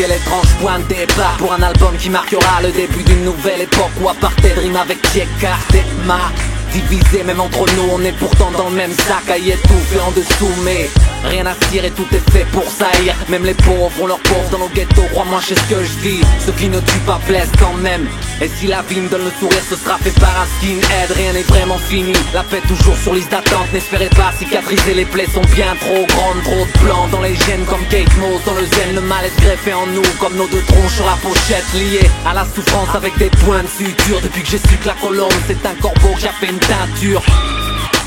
quel étrange point de départ pour un album qui marquera le début d'une nouvelle époque où apartheid rime avec Tieka, Tetma. Divisé même entre nous, on est pourtant dans le même sac à y étouffer en dessous, mais rien à tirer, tout est fait pour saillir. Même les pauvres ont leurs pauvres dans nos ghettos, crois-moi je sais ce que je dis. Ce qui ne tue pas blesse quand même. Et si la vie me donne le sourire, ce sera fait par un skinhead. Rien n'est vraiment fini, la paix toujours sur liste d'attente. N'espérez pas cicatriser, les plaies sont bien trop grandes. Trop de blanc dans les gènes comme Kate Moss. Dans le zen, le mal est greffé en nous comme nos deux tronches sur la pochette. Liés à la souffrance avec des points de suture. Depuis que j'ai su que la colombe c'est un corbeau qui a fait une teinture.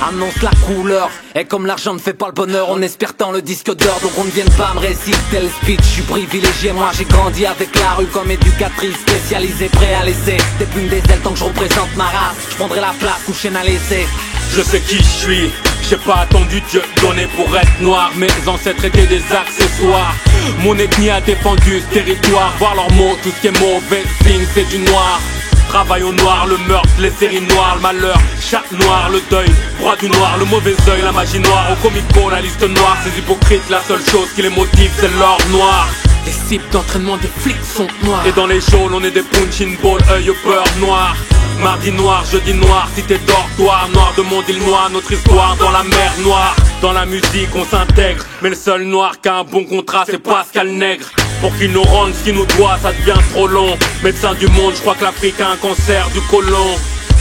Annonce la couleur. Et comme l'argent ne fait pas le bonheur, on espère tant le disque d'or. Donc on ne vienne pas me réciter le speech. Je suis privilégié, moi j'ai grandi avec la rue comme éducatrice spécialisée, prêt à laisser des plumes des ailes tant que je représente ma race. Je prendrai la place où chaîne à laisser. Je sais qui je suis, j'ai pas attendu Dieu donné pour être noir. Mes ancêtres étaient des accessoires. Mon ethnie a défendu ce territoire. Voir leurs mots, tout ce qui est mauvais signe c'est du noir. Travail au noir, le meurtre, les séries noires, le malheur, chaque noir, le deuil, droit du noir, le mauvais œil, la magie noire, au comico, la liste noire, ces hypocrites, la seule chose qui les motive c'est l'or noir. Les cibles d'entraînement des flics sont noirs. Et dans les geôles on est des punching balls, œil au beurre noir. Mardi noir, jeudi noir, cité dortoir, noir de monde île noire, notre histoire dans la mer noire. Dans la musique on s'intègre, mais le seul noir qui a un bon contrat c'est Pascal Nègre. Pour qu'il nous rende ce qu'il nous doit, ça devient trop long. Médecin du monde, je crois que l'Afrique a un cancer du côlon.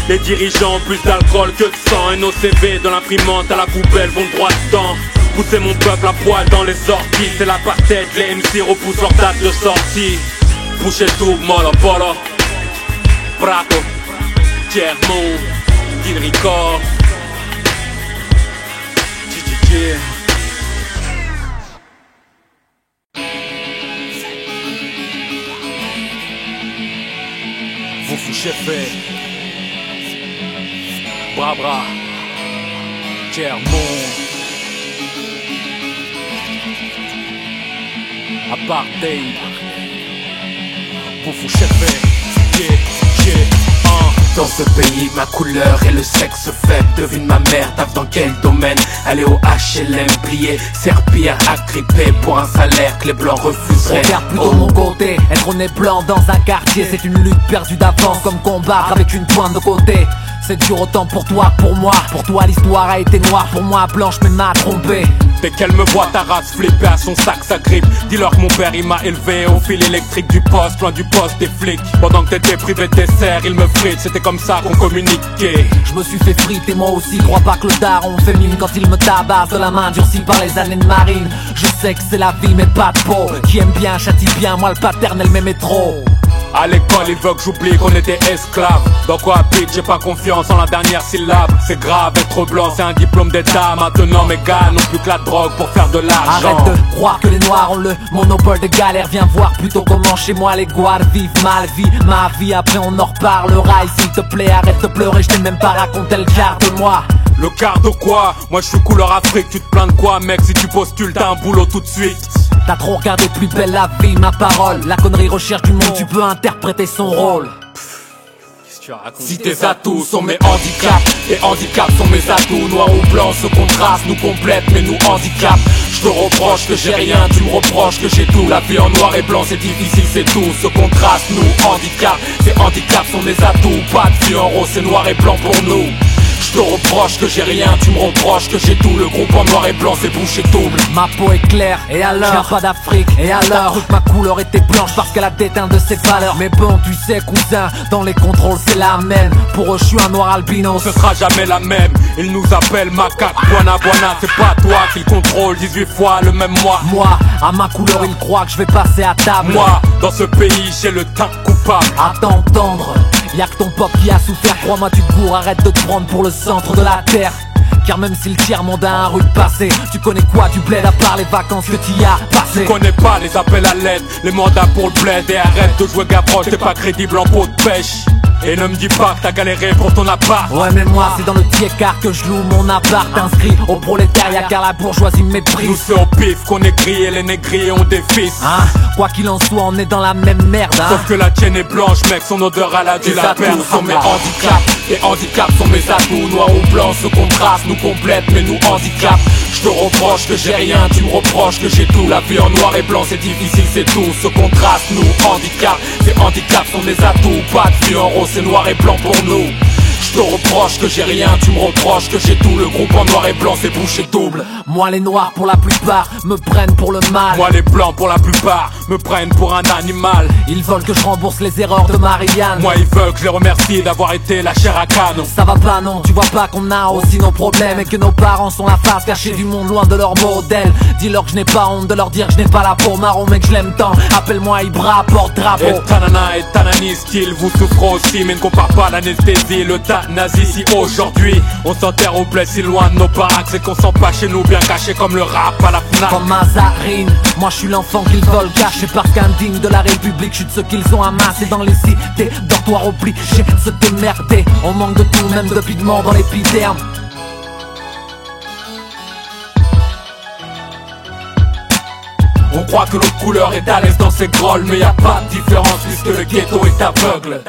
Les dirigeants, plus d'alcool que de sang. Et nos CV de l'imprimante à la poubelle vont droit dedans. Pousser mon peuple à poil dans les orties, c'est l'apartheid, les MC repoussent leur date de sortie. Bouchez tout, molo polo, Prato, Tierno, Deal Record, GGG. Vous fouchez fait, bra bra, Tierno. Apartheid, vous fouchez fait, Dans ce pays, ma couleur et le sexe fait. Devine ma mère, taf dans quel domaine? Aller au HLM, plier, serpillère, agrippé pour un salaire que les blancs refuseraient. Regarde plutôt mon côté, être né blanc dans un quartier, c'est une lutte perdue d'avance comme combattre avec une pointe de côté. C'est dur autant pour toi que pour moi. Pour toi l'histoire a été noire, pour moi blanche mais m'a trompé. Dès qu'elle me voit ta race flipper à son sac sa grippe. Dis-leur que mon père il m'a élevé au fil électrique du poste, loin du poste des flics. Pendant que t'étais privé de dessert, il me frite, c'était comme ça qu'on communiquait. Je me suis fait friter moi aussi, crois pas que le daron fait mine quand il me tabasse de la main durcie par les années de marine. Je sais que c'est la vie mais pas de peau. Qui aime bien châtie bien, moi le paternel m'aimait trop. À l'école, ils veulent que j'oublie qu'on était esclaves. Dans quoi habite, j'ai pas confiance en la dernière syllabe. C'est grave, être blanc, c'est un diplôme d'état. Maintenant mes gars n'ont plus que la drogue pour faire de l'argent. Arrête de croire que les noirs ont le monopole de galère. Viens voir plutôt comment chez moi les guares vivent mal vie. Ma vie, après on en reparlera. Et s'il te plaît, arrête de pleurer, je t'ai même pas raconté le quart de moi. Le quart de quoi? Moi je suis couleur Afrique, tu te plains de quoi mec? Si tu postules, t'as un boulot tout de suite. T'as trop regardé plus belle la vie, ma parole. La connerie recherche du monde, tu peux interpréter son rôle. Si tes atouts sont mes handicaps, tes handicaps sont mes atouts. Noir ou blanc, ce contraste nous complète mais nous handicape. Je te reproche que j'ai rien, tu me reproches que j'ai tout. La vie en noir et blanc c'est difficile, c'est tout. Ce contraste nous handicape, tes handicaps sont mes atouts. Pas de vie en rose, c'est noir et blanc pour nous. Je te reproche que j'ai rien, tu me reproches que j'ai tout. Le groupe en noir et blanc c'est bouché double. Ma peau est claire, et alors? Je viens pas d'Afrique, et alors? T'as cru que ma couleur était blanche parce qu'elle a déteint de ses valeurs. Mais bon tu sais cousin, dans les contrôles c'est la même. Pour eux je suis un noir albino. Ce sera jamais la même, ils nous appellent macaque. Buana buana, c'est pas toi qui le contrôle 18 fois le même mois. Moi, à ma couleur ils croient que je vais passer à table. Moi, dans ce pays j'ai le teint coupable. À t'entendre, y'a que ton pop qui a souffert. Crois-moi tu te bourres, arrête de te prendre pour le centre de la terre. Car même si le tiers-monde a un rude passé, tu connais quoi du bled à part les vacances que t'y as passé? Tu connais pas les appels à l'aide, les mandats pour le bled. Et arrête de jouer Gavroche, t'es pas crédible en pot de pêche. Et ne me dis pas que t'as galéré pour ton appart. Ouais mais moi c'est dans le tiers-quart que je loue mon appart. Inscrit au prolétariat car la bourgeoisie me méprise. Nous c'est au pif qu'on est grillés, les négriers ont des fils. Hein, quoi qu'il en soit on est dans la même merde hein. Sauf que la tienne est blanche mec, son odeur elle a dû la perdre. Sont mes handicaps, tes handicaps sont mes atouts. Noir ou blanc ce contraste nous complète mais nous handicap. Je te reproche que j'ai rien, tu me reproches que j'ai tout. La vie en noir et blanc c'est difficile c'est tout. Ce contraste nous handicap, tes handicaps sont mes atouts. Pas de vie en rose c'est noir et blanc pour nous. Je te reproche que j'ai rien, tu me reproches que j'ai tout. Le groupe en noir et blanc c'est bouché double. Moi les noirs pour la plupart me prennent pour le mal. Moi les blancs pour la plupart me prennent pour un animal. Ils veulent que je rembourse les erreurs de Marianne. Moi ils veulent que je les remercie d'avoir été la chair à canon. Ça va pas non, tu vois pas qu'on a aussi nos problèmes. Et que nos parents sont la face cachée du monde loin de leur modèle. Dis-leur que je n'ai pas honte de leur dire que je n'ai pas la peau marron mais que je l'aime tant. Appelle-moi Ibra, porte-drapeau. Et tanana et tanani style, vous souffrez aussi. Mais ne compare pas l'anesthésie, le nazi. Si aujourd'hui on s'enterre au bled si loin de nos baraques, c'est qu'on sent pas chez nous bien caché comme le rap à la FNAC. Comme Mazarine, moi je suis l'enfant qu'ils veulent cacher. Parce qu'indigne de la République, je suis de ceux qu'ils ont amassé dans les cités. Dortoirs obligés de se démerder. On manque de tout, même de pigments dans l'épiderme. On croit que notre couleur est à l'aise dans ses grolles, mais y a pas de différence puisque le ghetto est aveugle.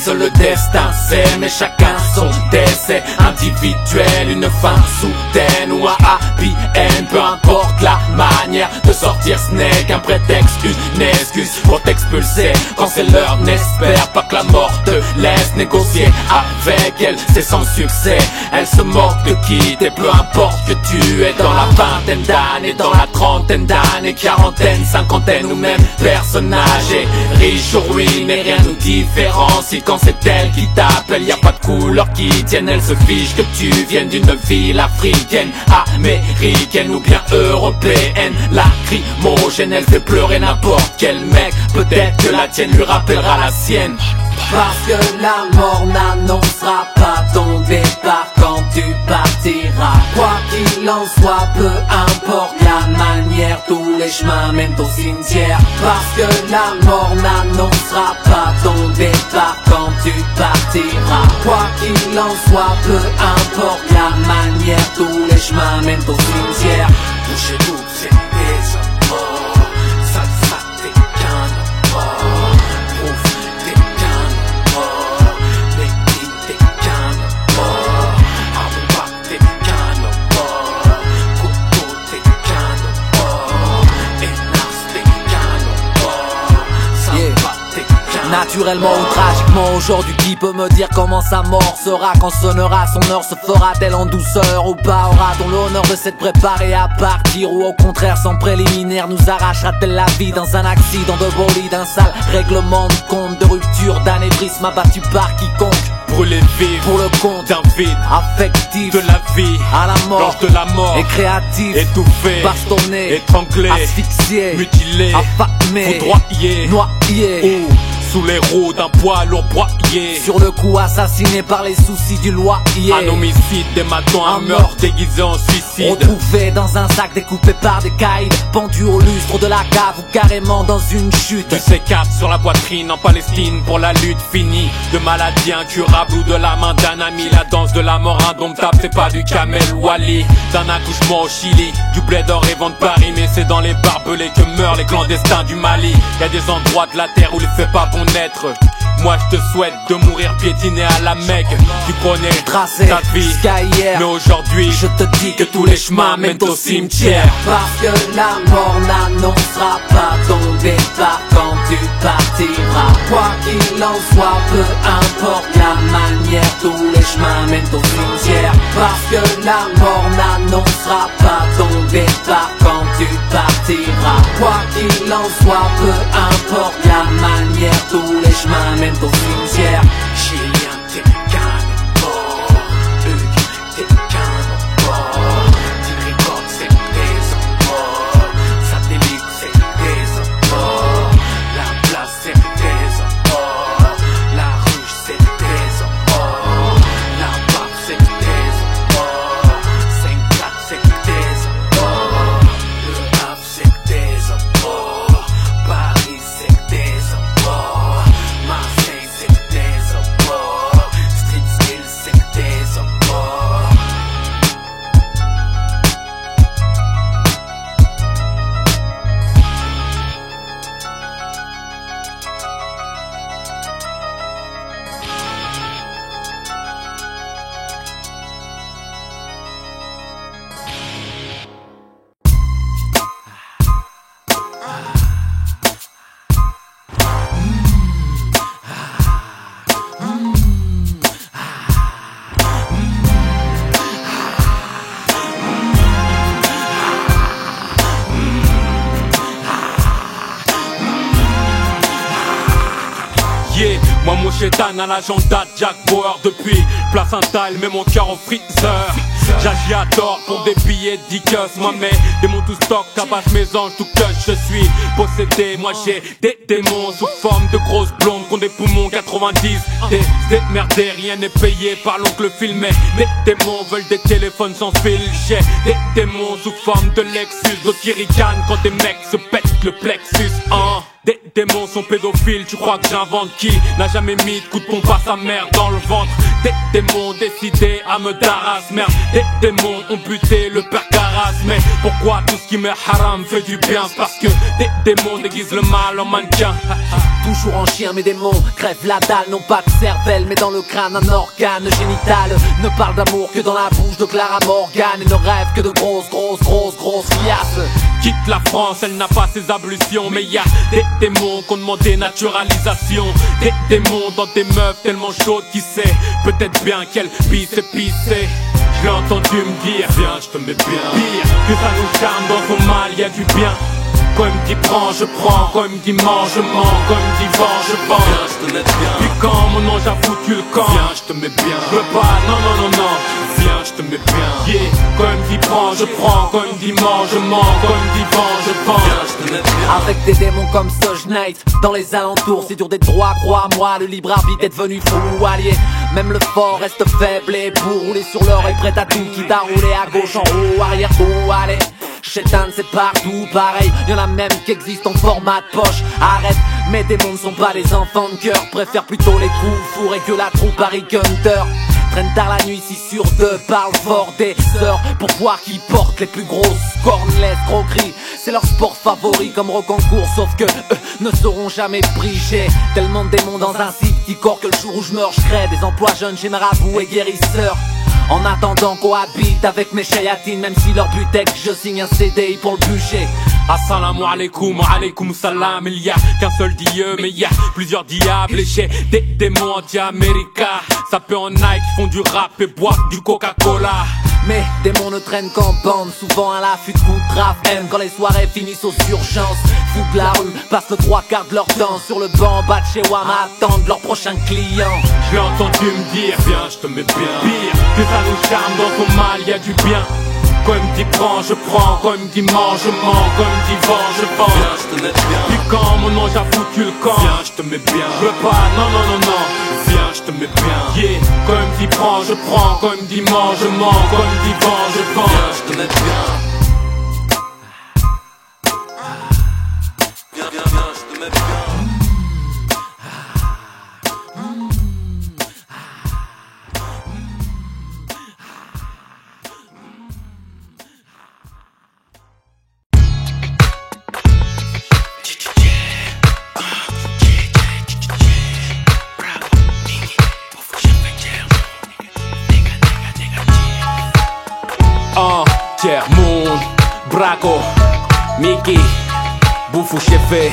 Seul le destin sait, mais chacun son décès individuel, une fin soudaine ou un happy end. Peu importe la manière de sortir, ce n'est qu'un prétexte, une excuse pour t'expulser. Quand c'est l'heure, n'espère pas que la mort te laisse négocier avec elle, c'est sans succès. Elle se moque de quitter, peu importe que tu es dans la vingtaine d'années, dans la trentaine d'années, quarantaine, cinquantaine ou même personne âgée, riche ou ruiné, rien nous différencie. Quand c'est elle qui t'appelle, y a pas de couleur qui tienne. Elle se fiche que tu viennes d'une ville africaine, américaine ou bien européenne. Lacrymogène, elle fait pleurer n'importe quel mec. Peut-être que la tienne lui rappellera la sienne. Parce que la mort n'annoncera pas ton départ quand tu partiras. Quoi qu'il en soit, peu importe la manière, tous les chemins mènent au cimetière. Parce que la mort n'annoncera pas ton départ quand tu partiras. Quoi qu'il en soit, peu importe la manière, tous les chemins mènent au cimetière. Touchez toutes ces déjà morts, ça t'es qu'un mort. Prouve t'es qu'un mort, mais qui t'es qu'un mort. Amour t'es qu'un mort, Coco t'es qu'un mort, Enas t'es qu'un mort, Samba t'es qu'un mort. Naturellement ou tragiquement, aujourd'hui qui peut me dire comment sa mort sera? Quand sonnera son heure, se fera-t-elle en douceur ou pas? Aura-t-on l'honneur de s'être préparé à partir? Ou au contraire, sans préliminaire, nous arrachera-t-elle la vie dans un accident de bolide? Un sale règlement de compte, de rupture, d'anévrisme abattu par quiconque. Brûlé vif Pour le compte d'un vide affectif de la vie, à la mort, blanche de la mort, et créatif, étouffé, bastonné, étranglé, asphyxié, mutilé, affamé, foudroyé, noyé, ou sous les roues d'un poids lourd broyé. Sur le coup assassiné par les soucis du loyer. Un homicide, des matons, un meurtre déguisé en suicide. Retrouvé dans un sac découpé par des caïds, pendu au lustre de la cave ou carrément dans une chute. Du C4 sur la poitrine en Palestine pour la lutte finie. De maladies incurables ou de la main d'un ami. La danse de la mort indomptable, c'est pas du Kamel Wally. D'un accouchement au Chili, du blé d'or et vent de Paris. Mais c'est dans les barbelés que meurent les clandestins du Mali. Y'a des endroits de la terre où il fait pas bon être. Moi je te souhaite de mourir piétiné à la Mecque. Tu connais tracé ta vie jusqu'à hier, mais aujourd'hui je te dis que tous les chemins mènent au cimetière. Parce que la mort n'annoncera pas ton départ quand tu partiras. Quoi qu'il en soit, peu importe la manière, tous les chemins mènent au cimetière. Parce que la mort n'annoncera pas ton départ quand tu partiras. Quoi qu'il en soit, peu importe la manière, tous les chemins mènent au cimetière. Chilien, t'es qu'un mort. Hugues, t'es qu'un mort. Tiricot, c'est des morts. Satellite, c'est des morts. La place, c'est des morts. La ruche, c'est des morts. La barbe, c'est des morts. 5-4, c'est des morts. Le Havre, c'est des morts. Paris, c'est des morts. Marseille, c'est des morts. Street Skill, c'est des morts. Yeah, moi mon chétan à l'agenda Jack Bauer depuis Placental, mets mon cœur au freezer. J'agis à tort pour des billets de 10 moi mais démons tout stock, tabasse mes anges tout que je suis possédé. Moi j'ai des démons sous forme de grosses blondes qui ont des poumons 90. Des merdés, rien n'est payé par l'oncle filmé. Les démons veulent des téléphones sans fil. J'ai des démons sous forme de Lexus, d'autres qui ricanent quand des mecs se pètent le plexus. Des démons sont pédophiles, tu crois que j'invente qui n'a jamais mis de coup de pompe à sa mère dans le ventre. Des démons décidés à me d'arrasse, merde. Des démons ont buté le père Carras. Mais pourquoi tout ce qui m'est haram fait du bien? C'est parce que des démons déguisent le mal en mannequin. Toujours en chien, mes démons crèvent la dalle, non pas de cervelle, mais dans le crâne un organe génital. Ne parle d'amour que dans la bouche de Clara Morgan et ne rêve que de grosses liasses. Quitte la France, elle n'a pas ses ablutions, mais y a des démons qui ont demandé naturalisation. Des démons dans des meufs tellement chaudes qui sait peut-être bien qu'elle pisse et pissée. Je l'ai entendu me dire, viens je te mets bien. Pire que ça nous charme, dans son mal y a du bien. Quand il me dit prends, je prends. Quand il me dit mange, je mens. Quand il me dit vends, je vends. Viens, je te mets bien. Puis quand mon ange a foutu le camp, Viens, je te mets bien. je veux pas, non, non, non, non. Viens, je te mets bien. Yeah. Quand il me dit prends, je prends. Quand il me dit mange, je mens. Quand il me dit vends, je vends. Viens, je te mets bien. Avec des démons comme Suge Knight dans les alentours, c'est dur d'être droit, crois-moi. Le libre arbitre est devenu fou ou allié. Même le fort reste faible et pour rouler sur l'or est prêt à tout. Quitte à rouler à gauche, en haut, arrière, tout, allez. Chétan c'est partout pareil, y'en a même qui existent en format de poche. Arrête, mes démons ne sont pas les enfants de cœur. Préfère plutôt les coups fourrés que la troupe Harry Hunter. Traîne tard la nuit, 6 sur 2, parle fort des sœurs pour voir qui porte les plus grosses cornless croqueries. C'est leur sport favori comme Rocancourt, sauf que ne seront jamais pris. J'ai tellement de démons dans un site qui corps que le jour où je meurs, je crée des emplois jeunes chez marabouts et guérisseurs. En attendant qu'on habite avec mes chayatines, même si leur but est que je signe un CDI pour le budget. Assalamu alaikum, alaikum salam. Il y a qu'un seul dieu, mais il y a plusieurs diables. Et j'ai des démons anti-America, sapés en Nike, font du rap et boivent du Coca-Cola. Mes démons ne traînent qu'en bande, souvent à l'affût de coups de traf. Même quand les soirées finissent aux urgences, fous de la rue passent le 3/4 de leur temps sur le banc, bas de chez WAM, attendent leur prochain client. Je l'ai entendu me dire, viens je te mets bien. Pire que ça nous charme, dans ton mal y a du bien. Quand il me dit prends, je prends. Quand il me dit mange, je mens. Quand il me dit vends, je vends. Viens, je te mets bien. Puis quand mon ange a foutu le camp, Viens, je te mets bien. je veux pas, non, non, non, non. Viens, je te mets bien. Yeah. Quand il me dit prends, je prends. Quand il me dit mange, je mens. Quand il me dit vends, je vends. Viens, je te mets bien. Viens, viens, viens, je te mets bien. Tiers monde, Braco, Mickey, Boufou Chefé.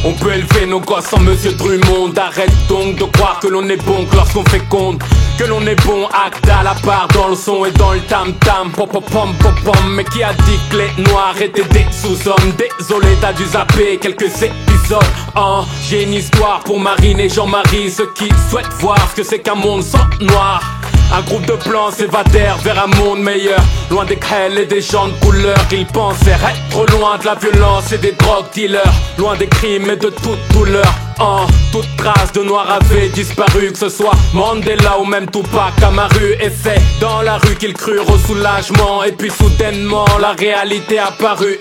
On peut élever nos gosses sans Monsieur Drummond. Arrête donc de croire que l'on est bon que lorsqu'on fait compte. Que l'on est bon, acte à la part dans le son et dans le tam-tam. Pom-pom-pom, mais qui a dit que les noirs étaient des sous-hommes? Désolé, t'as dû zapper quelques épisodes. J'ai une histoire pour Marine et Jean-Marie, ceux qui souhaitent voir ce que c'est qu'un monde sans noir. Un groupe de blancs s'évadèrent vers un monde meilleur, loin des crêles et des gens de couleur. Ils pensaient être loin de la violence et des drogues dealers, loin des crimes et de toute douleur. Toute trace de noir avait disparu, que ce soit Mandela ou même Tupac Amaru. Et c'est dans la rue qu'ils crurent au soulagement, et puis soudainement la réalité apparut.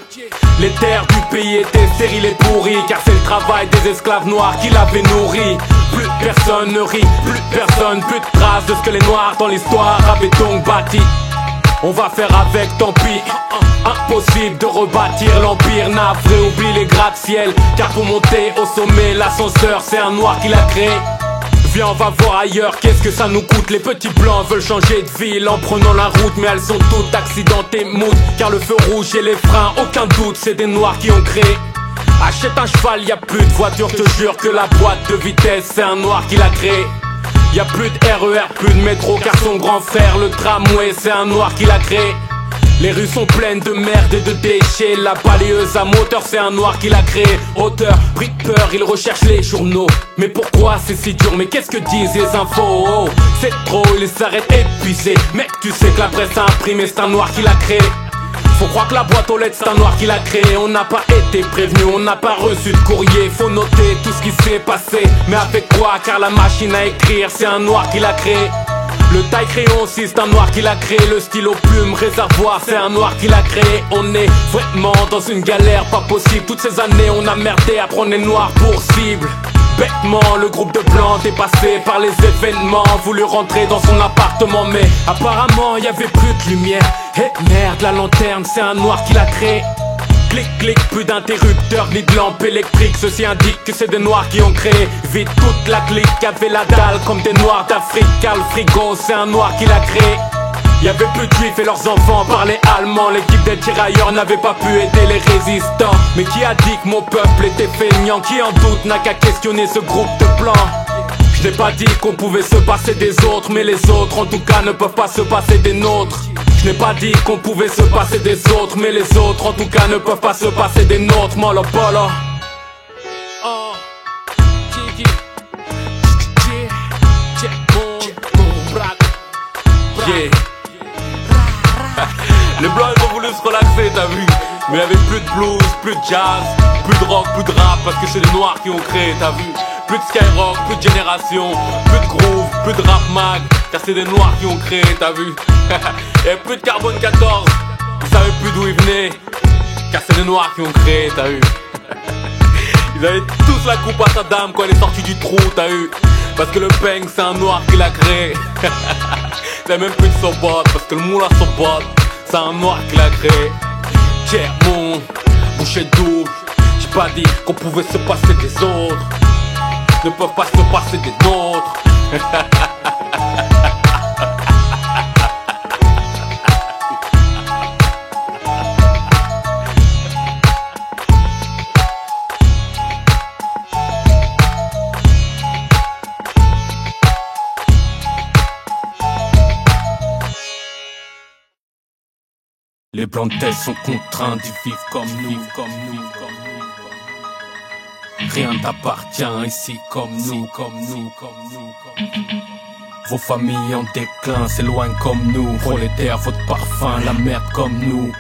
Les terres du pays étaient stériles et pourries, car c'est le travail des esclaves noirs qui l'avaient nourri. Plus personne ne rit, plus personne, plus de traces de ce que les noirs dans l'histoire avaient donc bâti. On va faire avec, tant pis. Impossible de rebâtir l'empire, navré, oublie les gratte-ciel. Car pour monter au sommet, l'ascenseur c'est un noir qui l'a créé. Viens, on va voir ailleurs, qu'est-ce que ça nous coûte? Les petits blancs veulent changer de ville en prenant la route, mais elles sont toutes accidentées, moutes. Car le feu rouge et les freins, aucun doute, c'est des noirs qui ont créé. Achète un cheval, y a plus de voiture, je te jure que la boîte de vitesse, c'est un noir qui l'a créé. Y a plus de RER, plus de métro, car son grand frère, le tramway, c'est un noir qui l'a créé. Les rues sont pleines de merde et de déchets, la balayeuse à moteur, c'est un noir qui l'a créé. Auteur, pris de peur, il recherche les journaux. Mais pourquoi c'est si dur? Mais qu'est-ce que disent les infos? C'est trop, il s'arrête épuisé. Mec, tu sais que la presse a imprimé, c'est un noir qui l'a créé. Faut croire que la boîte aux lettres c'est un noir qui l'a créé. On n'a pas été prévenu, on n'a pas reçu de courrier. Faut noter tout ce qui s'est passé, mais avec quoi? Car la machine à écrire c'est un noir qui l'a créé. Le taille-crayon aussi c'est un noir qui l'a créé. Le stylo plume réservoir c'est un noir qui l'a créé. On est vraiment dans une galère pas possible. Toutes ces années on a merdé à prendre les noirs pour cible. Bêtement, le groupe de blancs dépassé par les événements voulu rentrer dans son appartement, mais apparemment y avait plus de lumière. Et merde, la lanterne, c'est un noir qui l'a créé. Clic, clic, plus d'interrupteurs ni de lampes électriques. Ceci indique que c'est des noirs qui ont créé. Vite toute la clique avait la dalle comme des noirs d'Afrique. Car le frigo, c'est un noir qui l'a créé. Y'avait plus de juifs et leurs enfants parlaient allemand. L'équipe des tirailleurs n'avait pas pu aider les résistants. Mais qui a dit que mon peuple était feignant? Qui en doute n'a qu'à questionner ce groupe de blancs? Je n'ai pas dit qu'on pouvait se passer des autres, mais les autres en tout cas ne peuvent pas se passer des nôtres. Je n'ai pas dit qu'on pouvait se passer des autres, mais les autres en tout cas ne peuvent pas se passer des nôtres. Molo polo. Yeah. Les blancs ils ont voulu se relaxer, t'as vu? Mais avec plus de blues, plus de jazz, plus de rock, plus de rap, parce que c'est les noirs qui ont créé, t'as vu? Plus de skyrock, plus de génération, plus de groove, plus de rap mag, car c'est des noirs qui ont créé, t'as vu? Et plus de carbone 14, ils savaient plus d'où ils venaient, car c'est les noirs qui ont créé, t'as vu? Ils avaient tous la coupe à sa dame quand elle est sortie du trou, t'as vu? Parce que le peng c'est un noir qui l'a créé. Il a même plus de sobotte, parce que le moulin sobotte, c'est un noir qui l'a créé. Tiens mon bouchée double, j'ai pas dit qu'on pouvait se passer des autres, ne peuvent pas se passer des nôtres. Les blancs de tête sont contraints d'y vivre comme nous, Rien t'appartient ici comme nous, Vos familles en déclin, s'éloignent comme nous. Prolétaires, votre parfum, la merde comme nous.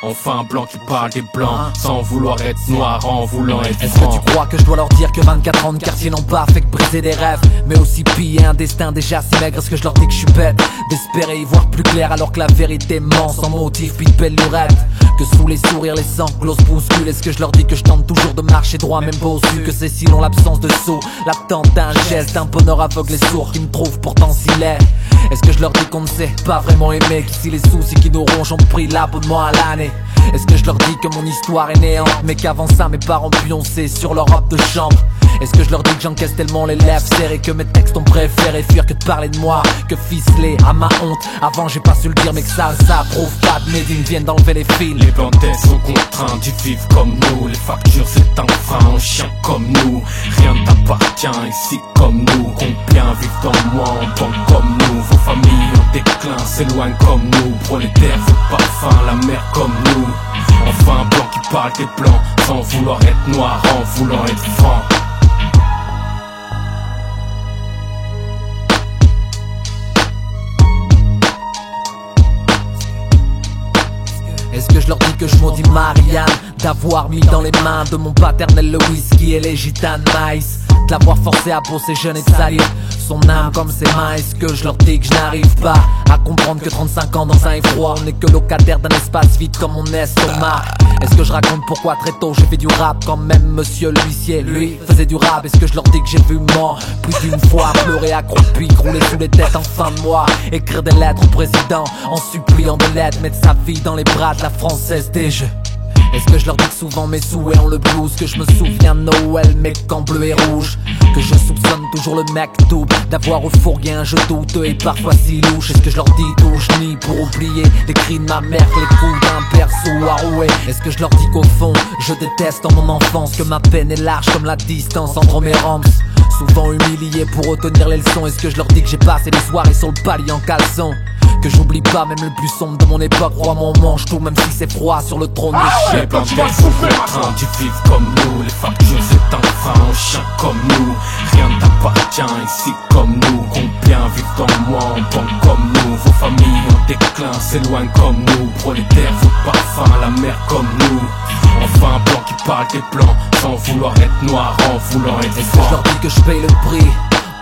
Enfin un blanc qui parle des blancs, sans vouloir être noir, en voulant être Est-ce que tu crois que je dois leur dire que 24 ans de quartier n'ont pas fait que briser des rêves, mais aussi piller un destin déjà si maigre? Est-ce que je leur dis que je suis bête d'espérer y voir plus clair alors que la vérité ment sans motif puis de belle lurette? Que sous les sourires les sanglots se bousculent. Est-ce que je leur dis que je tente toujours de marcher droit même bossu? Que c'est sinon l'absence de saut, l'attente d'un geste, un bonheur aveugle et sourd qui me trouve pourtant si laid? Est-ce que je leur dis qu'on ne sait pas vraiment aimer, qu'ici les soucis qui nous rongent ont pris l'abonnement à l'année? Est-ce que je leur dis que mon histoire est néante, mais qu'avant ça mes parents pionçaient sur leur robe de chambre? Est-ce que je leur dis que j'encaisse tellement les lèvres serrées que mes textes ont préféré fuir que de parler de moi, que ficeler à ma honte? Avant j'ai pas su le dire mais que ça prouve pas de mes dignes viennent d'enlever les fils. Les bandits sont contraints d'y vivre comme nous. Les factures c'est un frein, un chien comme nous. Rien ne t'appartient ici comme nous. Combien vivent dans le moins en banque comme nous? Vos familles en déclin s'éloignent comme nous. Prolétaires, votre parfum, la mer comme nous. Enfin un blanc qui parle des blancs, sans vouloir être noir, en voulant être franc. Est-ce que je leur dis que je maudis Marianne d'avoir mis dans les mains de mon paternel le whisky et les gitanes maïs, de l'avoir forcé à bosser jeune et de salir son âme comme ses mains? Est-ce que je leur dis que je n'arrive pas à comprendre que 35 ans dans un effroi, on n'est que locataire d'un espace vide comme mon estomac? Est-ce que je raconte pourquoi très tôt j'ai fait du rap quand même monsieur l'huissier lui faisait du rap? Est-ce que je leur dis que j'ai vu mort plus d'une fois, pleurer accroupi, crouler sous les têtes en fin de mois, écrire des lettres au président en suppliant de l'aide, mettre sa vie dans les bras de la française des jeux? Est-ce que je leur dis que souvent mes souhaits ont le blues, que je me souviens de Noël mais qu'en bleu et rouge, que je soupçonne toujours le mec double d'avoir au fourgué un jeu douteux et parfois si louche? Est-ce que je leur dis d'où je nie pour oublier les cris de ma mère, les coups d'un perso à rouer? Est-ce que je leur dis qu'au fond je déteste en mon enfance, que ma peine est large comme la distance entre mes rampes, souvent humilié pour retenir les leçons? Est-ce que je leur dis que j'ai passé les soirées sur le palier en caleçon, que j'oublie pas même le plus sombre de mon époque? Crois-moi on mange tout même si c'est froid sur le trône de chien. Les bandits sont contraints d'y vivre comme nous. Les factures c'est un frein, un chien comme nous. Rien ne t'appartient ici comme nous. Combien vivent dans le moins en banque comme nous? Vos familles en déclin s'éloignent comme nous. Prolétaires, votre parfum, la mer comme nous. Enfin un blanc qui parle des blancs, sans vouloir être noir, en voulant être Est-ce que je leur dis que je paye le prix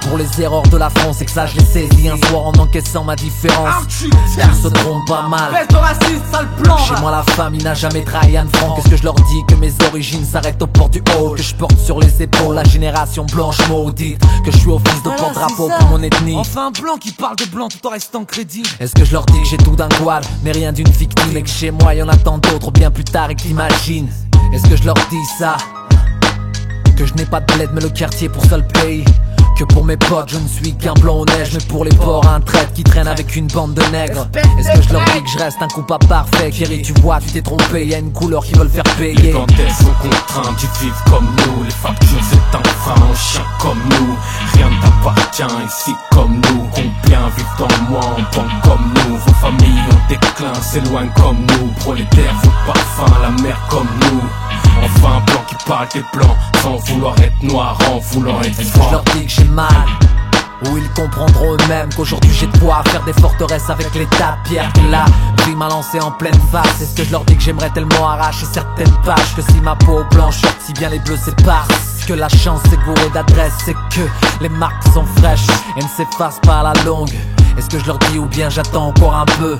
pour les erreurs de la France, et que ça je l'ai saisi un soir en encaissant ma différence? Ils se trompent pas mal. Chez moi la famille n'a jamais trahi Anne Frank. Est-ce que je leur dis que mes origines s'arrêtent au port du haut, que je porte sur les épaules la génération blanche maudite, que je suis au fils de porte-drapeau pour mon ethnie? Enfin un blanc qui parle de blanc tout en restant crédible. Est-ce que je leur dis que j'ai tout d'un quad mais rien d'une victime, et que chez moi y'en a tant d'autres bien plus tard et que t'imagines? Est-ce que je leur dis ça, que je n'ai pas de bled mais le quartier pour seul pays, que pour mes potes je ne suis qu'un blanc aux neiges, mais pour les porcs un traître qui traîne avec une bande de nègres? Est-ce que je leur dis que je reste un coup pas parfait? Kerry tu vois tu t'es trompé, y'a une couleur qui veut le faire payer. Les bandits sont contraints d'y vivre comme nous. Les factures c'est un frein, un chien comme nous. Rien ne t'appartient ici comme nous. Combien vivent dans le moins en banque comme nous? Vos familles en déclin s'éloignent comme nous. Prolétaires, votre parfum, la mer comme nous. Enfin un blanc qui parle des blancs, sans vouloir être noir, en voulant être Est-ce que je leur franc. dis que j'ai mal, ou ils comprendront eux-mêmes qu'aujourd'hui j'ai de quoi faire des forteresses avec les tas de pierres que la vie m'a lancé en pleine face? Est-ce que je leur dis que j'aimerais tellement arracher certaines pages, que si ma peau blanche sortit bien les bleus c'est parce que la chance est bourrée d'adresses, c'est que les marques sont fraîches et ne s'effacent pas à la longue? Est-ce que je leur dis ou bien j'attends encore un peu?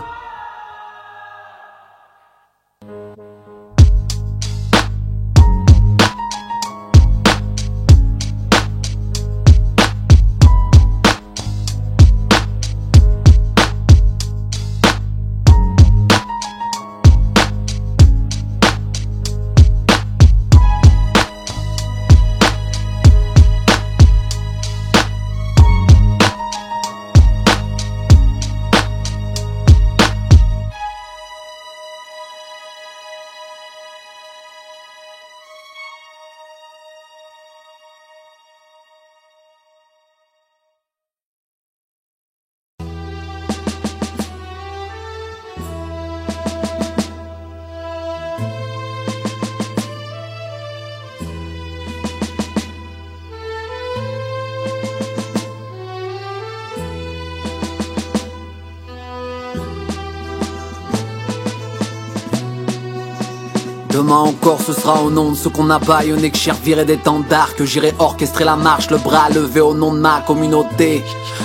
Demain encore ce sera au nom de ceux qu'on a bâillonné que j'ai reviré d'étendard, que j'irai orchestrer la marche, le bras levé au nom de ma communauté.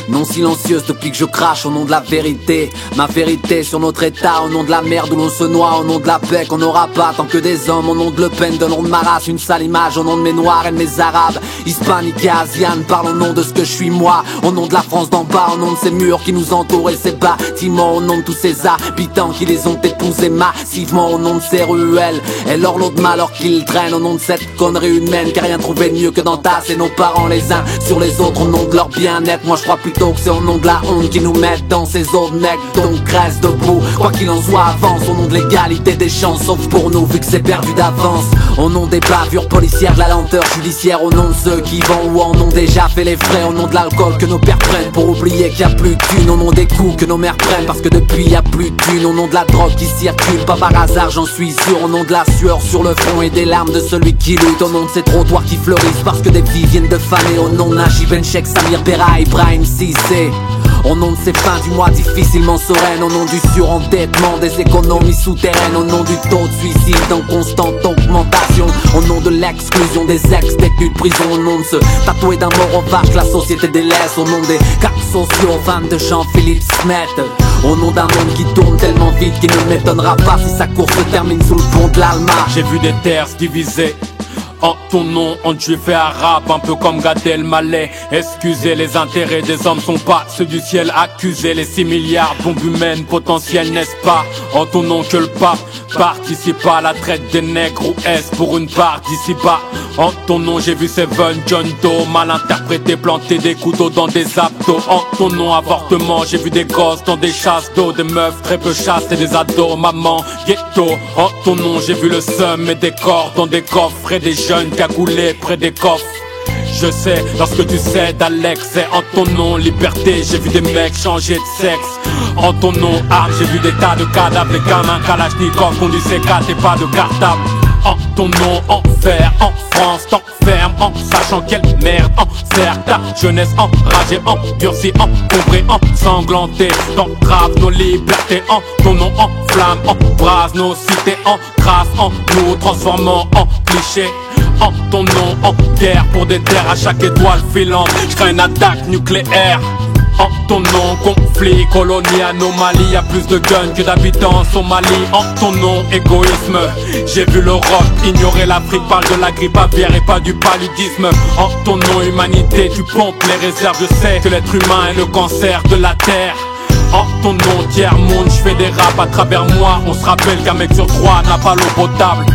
Non silencieuse depuis que je crache au nom de la vérité. Ma vérité sur notre état, au nom de la merde où l'on se noie, au nom de la paix qu'on n'aura pas tant que des hommes, au nom de Le Pen, de nom de ma race, une sale image, au nom de mes noirs et de mes arabes, hispaniques et asianes, parle au nom de ce que je suis moi, au nom de la France d'en bas, au nom de ces murs qui nous entourent et ces bâtiments, au nom de tous ces habitants qui les ont épousés massivement, au nom de ces ruelles et leur lot de malheur qu'ils traînent, au nom de cette connerie humaine qui a rien trouvé de mieux que d'entasser nos parents les uns sur les autres, au nom de leur bien-être. Moi je crois plutôt que c'est au nom de la honte qui nous mettent dans ces autres necks, donc reste debout, quoi qu'il en soit avance, au nom de l'égalité des chances, sauf pour nous vu que c'est perdu d'avance, au nom des bavures policières, de la lenteur judiciaire, au nom de ceux qui vont ou en ont déjà fait les frais, au nom de l'alcool que nos pères prennent pour oublier qu'il y a plus de thunes, au nom des coups que nos mères prennent parce que depuis y a plus de thunes, au nom de la drogue qui circule, pas par hasard j'en suis sûr, au nom de la sueur sur le front et des larmes de celui qui lutte, au nom de ces trottoirs qui fleurissent parce que des vies viennent de faner, au nom de Najib Ben Cheikh, Samir Bera, Ibrahim Cissé, au nom de ces fins du mois difficilement sereines, au nom du surendettement, des économies souterraines, au nom du taux de suicide en constante augmentation, au nom de l'exclusion des ex-détenus de prison, au nom de ce tatoué d'un mort en vache que la société délaisse, au nom des cas sociaux, femmes de Jean-Philippe Smet, au nom d'un monde qui tourne tellement vite qu'il ne m'étonnera pas si sa course se termine sous le pont de l'Alma. J'ai vu des terres se diviser en ton nom, en juif et arabe, un peu comme Gad Elmaleh. Excusez, les intérêts des hommes sont pas ceux du ciel. Accusez les 6 milliards bombes humaines potentielles, n'est-ce pas? En ton nom que le pape participe à la traite des nègres, ou est-ce pour une part d'ici bas? En ton nom j'ai vu Seven, John Doe, mal interprété, planter des couteaux dans des abdos. En ton nom avortement, j'ai vu des gosses dans des chasses d'eau, des meufs très peu chastes et des ados, maman, ghetto. En ton nom j'ai vu le seum et des corps dans des coffres et des jeunes cagoulés près des coffres. Je sais, lorsque tu cèdes à l'excès, en ton nom, liberté, j'ai vu des mecs changer de sexe. En ton nom, arme, j'ai vu des tas de cadavres, des gamins Kalachnikov, conduit C4 et pas de cartable. En ton nom, enfer, en France, t'enferme, en sachant quelle merde, enfer ta jeunesse enragée, endurcie, encombrée, ensanglantée, t'entrave nos libertés, en ton nom, en flamme, embrase nos cités, en grâce, en nous transformant en clichés. En ton nom, en guerre pour des terres à chaque étoile filante, je crains une attaque nucléaire. En ton nom, conflit, colonie, anomalie, y'a plus de guns que d'habitants en Somalie. En ton nom, égoïsme, j'ai vu l'Europe ignorer l'Afrique, parle de la grippe aviaire et pas du paludisme. En ton nom, humanité, tu pompes les réserves, je sais que l'être humain est le cancer de la terre. En ton nom, tiers-monde, je fais des raps à travers moi, on se rappelle qu'un mec sur 3 n'a pas l'eau potable.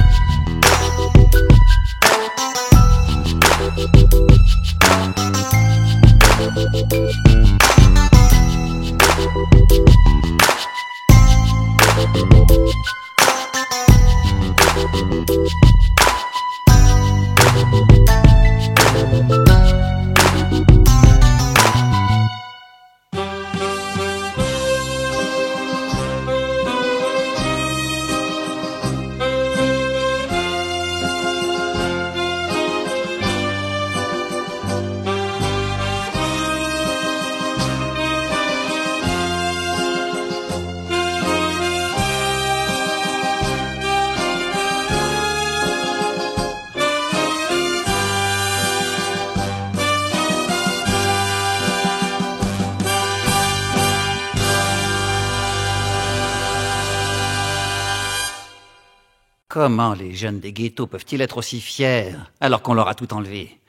Comment les jeunes des ghettos peuvent-ils être aussi fiers alors qu'on leur a tout enlevé?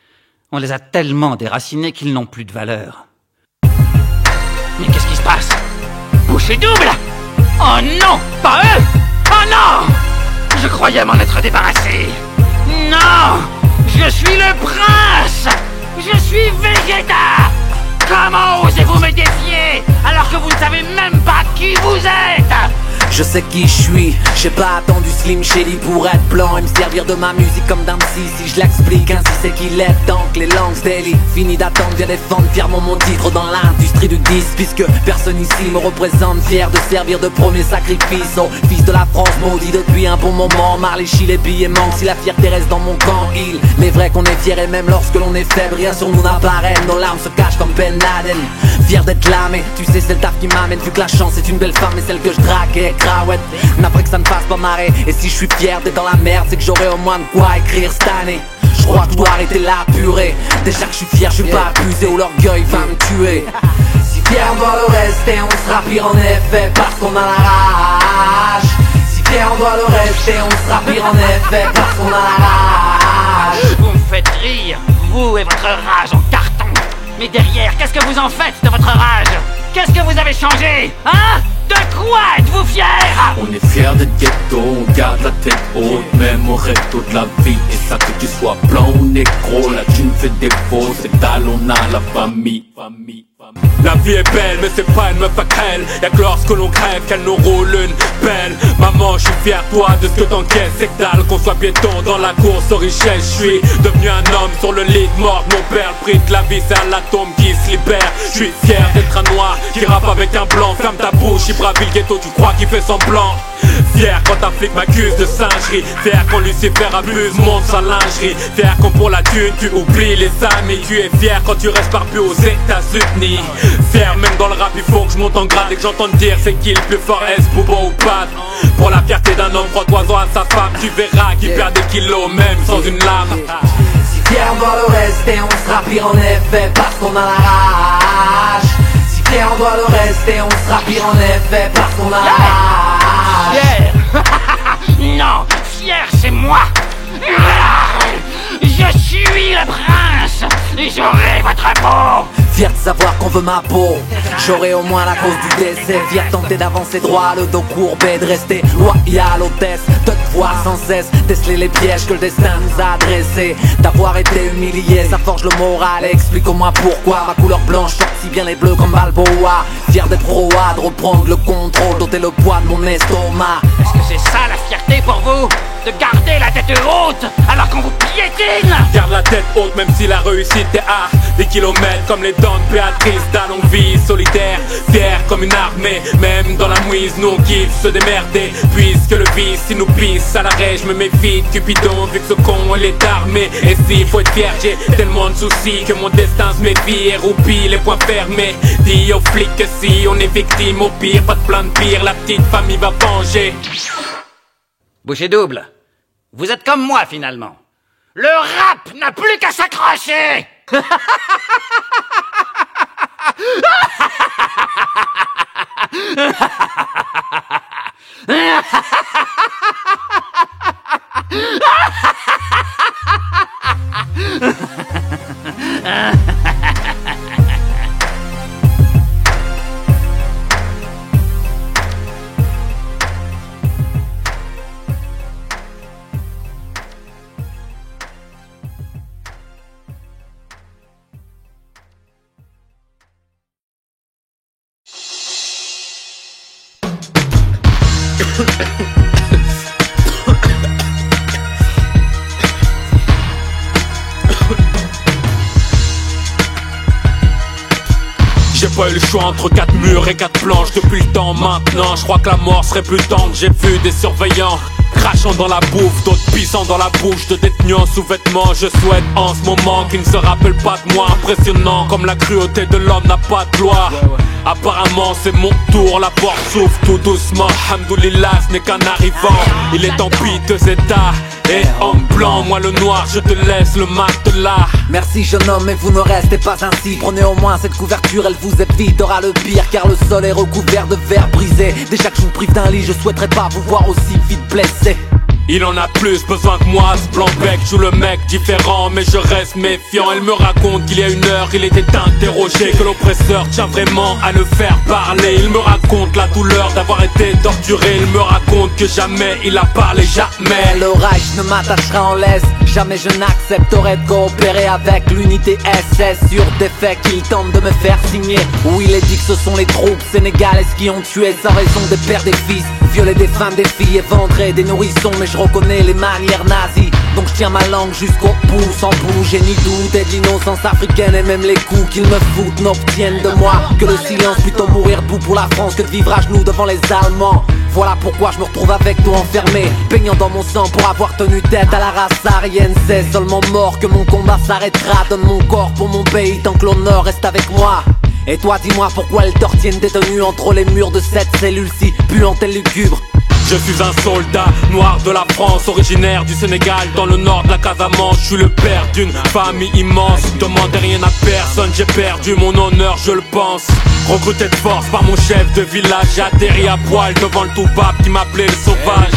On les a tellement déracinés qu'ils n'ont plus de valeur. Mais qu'est-ce qui se passe? Bouchée double! Oh non! Pas eux! Oh non! Je croyais m'en être débarrassé! Non! Je suis le prince! Je suis Vegeta! Comment osez-vous me défier alors que vous ne savez même pas qui vous êtes? Je sais qui je suis, j'ai pas attendu Slim Shady pour être blanc et me servir de ma musique comme d'un psy. Si je l'explique ainsi c'est qu'il est temps que les langues daily. Fini d'attendre, viens défendre fièrement mon titre dans l'industrie du disque, puisque personne ici me représente, fier de servir de premier sacrifice au fils de la France maudit depuis un bon moment. Marley Chill, les billets manquent, si la fierté reste dans mon camp. Il est vrai qu'on est fier et même lorsque l'on est faible, rien sur nous n'apparaît, nos larmes se cachent comme Ben Laden. Fier d'être là mais tu sais c'est le taf qui m'amène, vu que la chance est une belle femme et celle que je drague. craouette. N'après que ça ne fasse pas marrer. Et si je suis fier d'être dans la merde, c'est que j'aurai au moins de quoi écrire cette année. Je crois que je dois arrêter la purée. Déjà que je suis fier, je vais pas abuser ou l'orgueil va me tuer. Si fier on doit le rester, on sera pire en effet parce qu'on a la rage. Si fier on doit le rester, on sera pire en effet parce qu'on a la rage. Vous me faites rire, vous et votre rage en carton. Mais derrière, qu'est-ce que vous en faites de votre rage? Qu'est-ce que vous avez changé? Hein? De quoi êtes-vous fiers? On est fiers d'être ghetto, on garde la tête haute, même au resto de la vie. Et ça que tu sois blanc ou négro, là tu me fais défaut, c'est dalle, on a la famille. La vie est belle mais c'est pas une meuf à crêle. Y'a que lorsque l'on crève qu'elle nous roule une pelle. Maman je suis fier toi de ce que t'encaisses. C'est que dalle qu'on soit piéton dans la course aux richesses. Je suis devenu un homme sur le lit de mort de mon père. Le prix de la vie c'est un atome qui se libère. Je suis fier d'être un noir qui rappe avec un blanc. Ferme ta bouche, Ibrahim le ghetto, tu crois qu'il fait semblant. Fier quand un flic m'accuse de singerie. Fier quand Lucifer abuse, monte sa lingerie. Fier quand pour la thune tu oublies les amis. Tu es fier quand tu restes barbu aux États-Unis. Fier même dans le rap il faut que je monte en grade. Et que j'entende dire c'est qui le plus fort, est-ce Bouba ou Pat. Pour la fierté d'un homme, crois-toi à sa femme. Tu verras qu'il perd des kilos même sans une lame. Si fier on doit le rester, on sera pire en effet parce qu'on a la rage. Si fier on doit le rester, on sera pire en effet parce qu'on a la rage. Fier? Non, fier c'est moi. Je suis le prince. J'aurai votre peau. Fier de savoir qu'on veut ma peau. J'aurai au moins la cause du décès. Fier de tenter d'avancer droit, le dos courbé, de rester loyal hôtesse. De te voir sans cesse déceler les pièges que le destin nous a dressés. D'avoir été humilié, ça forge le moral. Et explique au moins pourquoi ma couleur blanche porte si bien les bleus comme Balboa. Fier d'être roi, de reprendre le contrôle, d'ôter le poids de mon estomac. Est-ce que c'est ça la fierté pour vous? De garder la tête haute alors qu'on vous piétine? Garde la tête haute même si la réussite est hard. Des kilomètres comme les dents de Béatrice. Dans longue vie solitaire, fier comme une armée. Même dans la mouise nous on kiffe se démerder. Puisque le vice il nous pisse à l'arrêt. Je me méfie de Cupidon vu que ce con il est armé. Et s'il faut être fier j'ai tellement de soucis que mon destin se méfie et roupille les poings fermés. Dis aux flics que si on est victime au pire, pas de plainte pire, la petite famille va venger. Bouchée double, vous êtes comme moi finalement. Le rap n'a plus qu'à s'accrocher. J'ai pas eu le choix entre 4 murs et 4 planches depuis le temps maintenant. Je crois que la mort serait plus tendre. J'ai vu des surveillants crachant dans la bouffe, d'autres pissant dans la bouche de détenus en sous-vêtements. Je souhaite en ce moment qu'ils ne se rappellent pas de moi. Impressionnant comme la cruauté de l'homme n'a pas de gloire. Apparemment c'est mon tour, la porte s'ouvre tout doucement. Hamdoulillah, ce n'est qu'un arrivant. Il est en piteux état et en blanc, moi le noir, je te laisse le matelas. Merci jeune homme, mais vous ne restez pas ainsi. Prenez au moins cette couverture, elle vous évitera le pire. Car le sol est recouvert de verre brisé. Déjà que je vous prive d'un lit, je souhaiterais pas vous voir aussi vite blessé. Il en a plus besoin que moi, ce blanc bec joue le mec différent, mais je reste méfiant. Elle me raconte qu'il y a une heure, il était interrogé, que l'oppresseur tient vraiment à le faire parler. Il me raconte la douleur d'avoir été torturé. Il me raconte que jamais il a parlé, jamais. Le Reich ne m'attachera en laisse. Jamais je n'accepterai de coopérer avec l'unité SS sur des faits qu'il tente de me faire signer. Où il est dit que ce sont les troupes sénégalaises qui ont tué sans raison des pères, des fils, violé des femmes, des filles, éventré des nourrissons. Mais je reconnais les manières nazies, donc je tiens ma langue jusqu'au bout sans bouger ni doute. Et de l'innocence africaine et même les coups qu'ils me foutent n'obtiennent de moi que le silence. Plutôt mourir debout pour la France que de vivre à genoux devant les Allemands. Voilà pourquoi je me retrouve avec toi enfermé, baignant dans mon sang pour avoir tenu tête à la race aryenne. C'est seulement mort que mon combat s'arrêtera. Donne mon corps pour mon pays tant que l'honneur reste avec moi. Et toi dis-moi pourquoi elles te retiennent détenu entre les murs de cette cellule si puante et lugubre. Je suis un soldat noir de la France, originaire du Sénégal, dans le nord de la Casamance. Je suis le père d'une famille immense, demandez rien à personne, j'ai perdu mon honneur, je le pense. Recruté de force par mon chef de village, j'ai atterri à poil devant le toubab qui m'appelait le sauvage.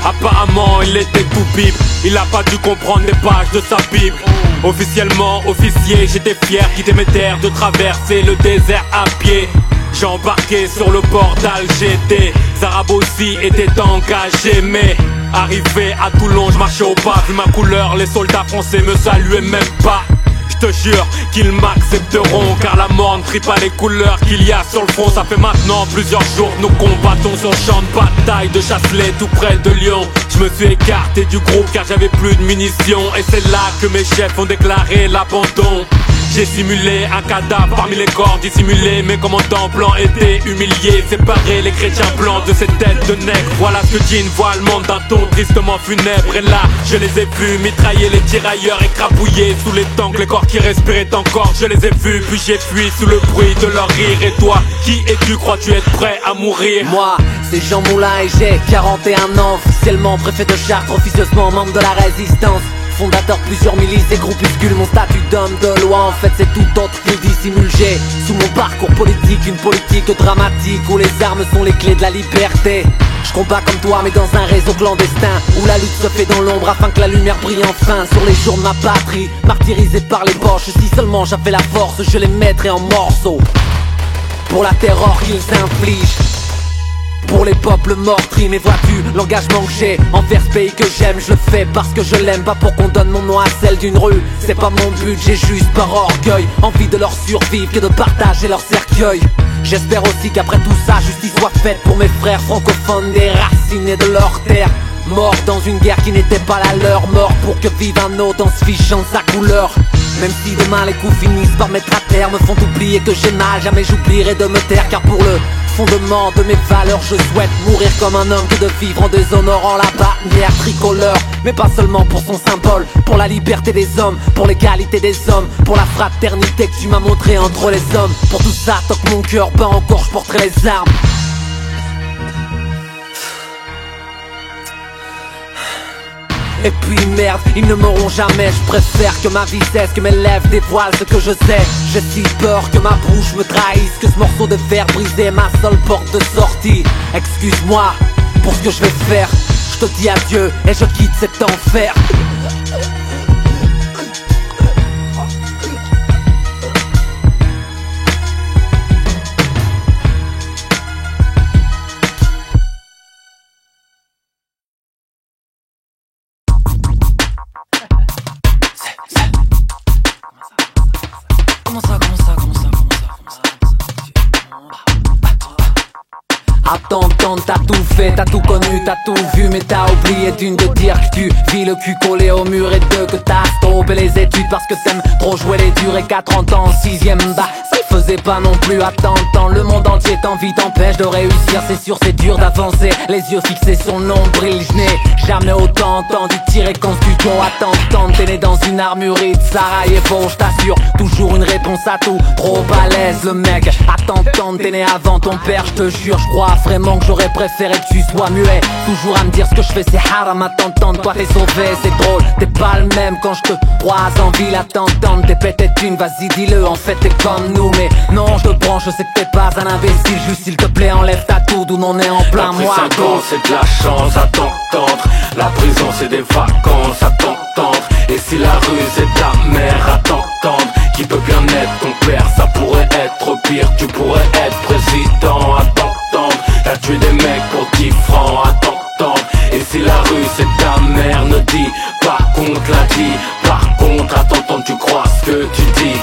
Apparemment il était tout pipe, il a pas dû comprendre les pages de sa Bible. Officiellement officier, j'étais fier, quitter mes terres, de traverser le désert à pied. J'ai embarqué sur le port d'Alger, des Arabes aussi étaient engagés. Mais arrivé à Toulon, je marchais au pas. Vu ma couleur, les soldats français me saluaient même pas. Je te jure qu'ils m'accepteront, car la mort ne trie pas les couleurs qu'il y a sur le front. Ça fait maintenant plusieurs jours que nous combattons sur le champ de bataille de Chasselet, tout près de Lyon. Je me suis écarté du groupe car j'avais plus de munitions, et c'est là que mes chefs ont déclaré l'abandon. J'ai simulé un cadavre parmi les corps dissimulés. Mes commandants blancs étaient humiliés, séparer les chrétiens blancs de ces têtes de nègres. Voilà ce que dit une voix allemande d'un ton tristement funèbre. Et là, je les ai vus mitrailler les tirailleurs, écrabouillés sous les tanks, les corps qui respiraient encore. Je les ai vus, puis j'ai fui sous le bruit de leur rire. Et toi, qui es-tu, crois-tu être prêt à mourir? Moi, c'est Jean Moulin et j'ai 41 ans. Officiellement préfet de Chartres, officieusement membre de la résistance. Fondateur de plusieurs milices et groupuscules, mon statut d'homme de loi en fait c'est tout autre qu'il dissimule. J'ai sous mon parcours politique une politique dramatique où les armes sont les clés de la liberté. Je combats comme toi mais dans un réseau clandestin où la lutte se fait dans l'ombre afin que la lumière brille enfin sur les jours de ma patrie. Martyrisé par les boches, si seulement j'avais la force je les mettrais en morceaux pour la terreur qu'ils infligent. Pour les peuples meurtris, mais vois-tu, l'engagement que j'ai envers ce pays que j'aime, je le fais parce que je l'aime, pas pour qu'on donne mon nom à celle d'une rue. C'est pas mon but, j'ai juste par orgueil envie de leur survivre que de partager leur cercueil. J'espère aussi qu'après tout ça, justice soit faite pour mes frères francophones déracinés de leur terre. Morts dans une guerre qui n'était pas la leur, morts pour que vive un autre en se fichant de sa couleur. Même si demain les coups finissent par mettre à terre, me font oublier que j'ai mal, jamais j'oublierai de me taire. Car pour le fondement de mes valeurs, je souhaite mourir comme un homme que de vivre en déshonorant la bannière tricolore. Mais pas seulement pour son symbole, pour la liberté des hommes, pour l'égalité des hommes, pour la fraternité que tu m'as montré entre les hommes. Pour tout ça, tant que mon cœur bat encore, je porterai les armes. Et puis merde, ils ne m'auront jamais. Je préfère que ma vie cesse, que mes lèvres dévoilent ce que je sais. J'ai si peur que ma bouche me trahisse, que ce morceau de verre brisé est ma seule porte de sortie. Excuse-moi pour ce que je vais faire. Je te dis adieu et je quitte cet enfer. À t'entendre, t'as tout fait, t'as tout connu, t'as tout vu, mais t'as oublié d'une de dire que tu vis le cul collé au mur, et deux que t'as stoppé les études parce que t'aimes trop jouer les durs, et qu'à 30 ans en 6ème, bah ça y faisait pas non plus à t'entendre. Le monde entier t'envie, t'empêche de réussir, c'est sûr c'est dur d'avancer, les yeux fixés sur le nombril. Je n'ai jamais autant entendu tirer qu'en studio à t'entendre. T'es né dans une armurerie de Sarajevo, je t'assure, toujours une réponse à tout, trop balèze le mec. À t'entendre, t'es né avant ton père, je te jure, je crois vraiment que j'aurais préféré que tu sois muet. Toujours à me dire ce que je fais c'est haram à t'entendre. Toi t'es sauvé, c'est drôle, t'es pas le même quand je te croise en ville à t'entendre. T'es peut-être une, vas-y dis-le, en fait t'es comme nous. Mais non, je te branche, je sais que t'es pas un imbécile. Juste s'il te plaît enlève ta tourde, on en est en plein mois. La prison c'est de la chance à t'entendre. La prison c'est des vacances à t'entendre. Et si la rue c'est ta mère à t'entendre, qui peut bien être ton père, ça pourrait être pire. Tu pourrais être président à t'entendre. T'as tué des mecs pour 10 francs à t'entendre. Et si la rue c'est ta mère, ne dis pas qu'on te l'a dit. Par contre à t'entendre tu crois ce que tu dis.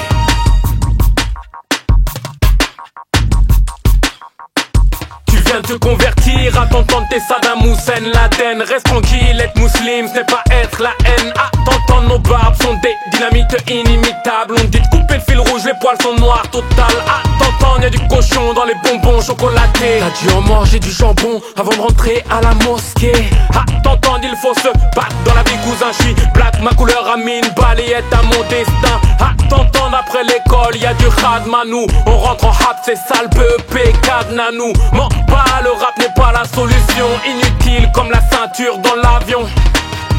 Tu viens Viens te convertir à t'entendre tes Saddam Hussein Laden. Reste tranquille, être musulman, ce n'est pas être la haine. À t'entendre nos barbes sont des dynamites inimitables. On dit de couper le fil rouge, les poils sont noirs total. À t'entendre y'a du cochon dans les bonbons chocolatés. T'as dû en manger du jambon avant de rentrer à la mosquée. À t'entendre il faut se battre dans la vie cousin. J'suis black, ma couleur a mine, balayette à mon destin. À t'entendre après l'école y'a du radmanou. On rentre en rap, c'est sale BEP, cadenanou. Mens pas, le rap n'est pas la solution. Inutile comme la ceinture dans l'avion.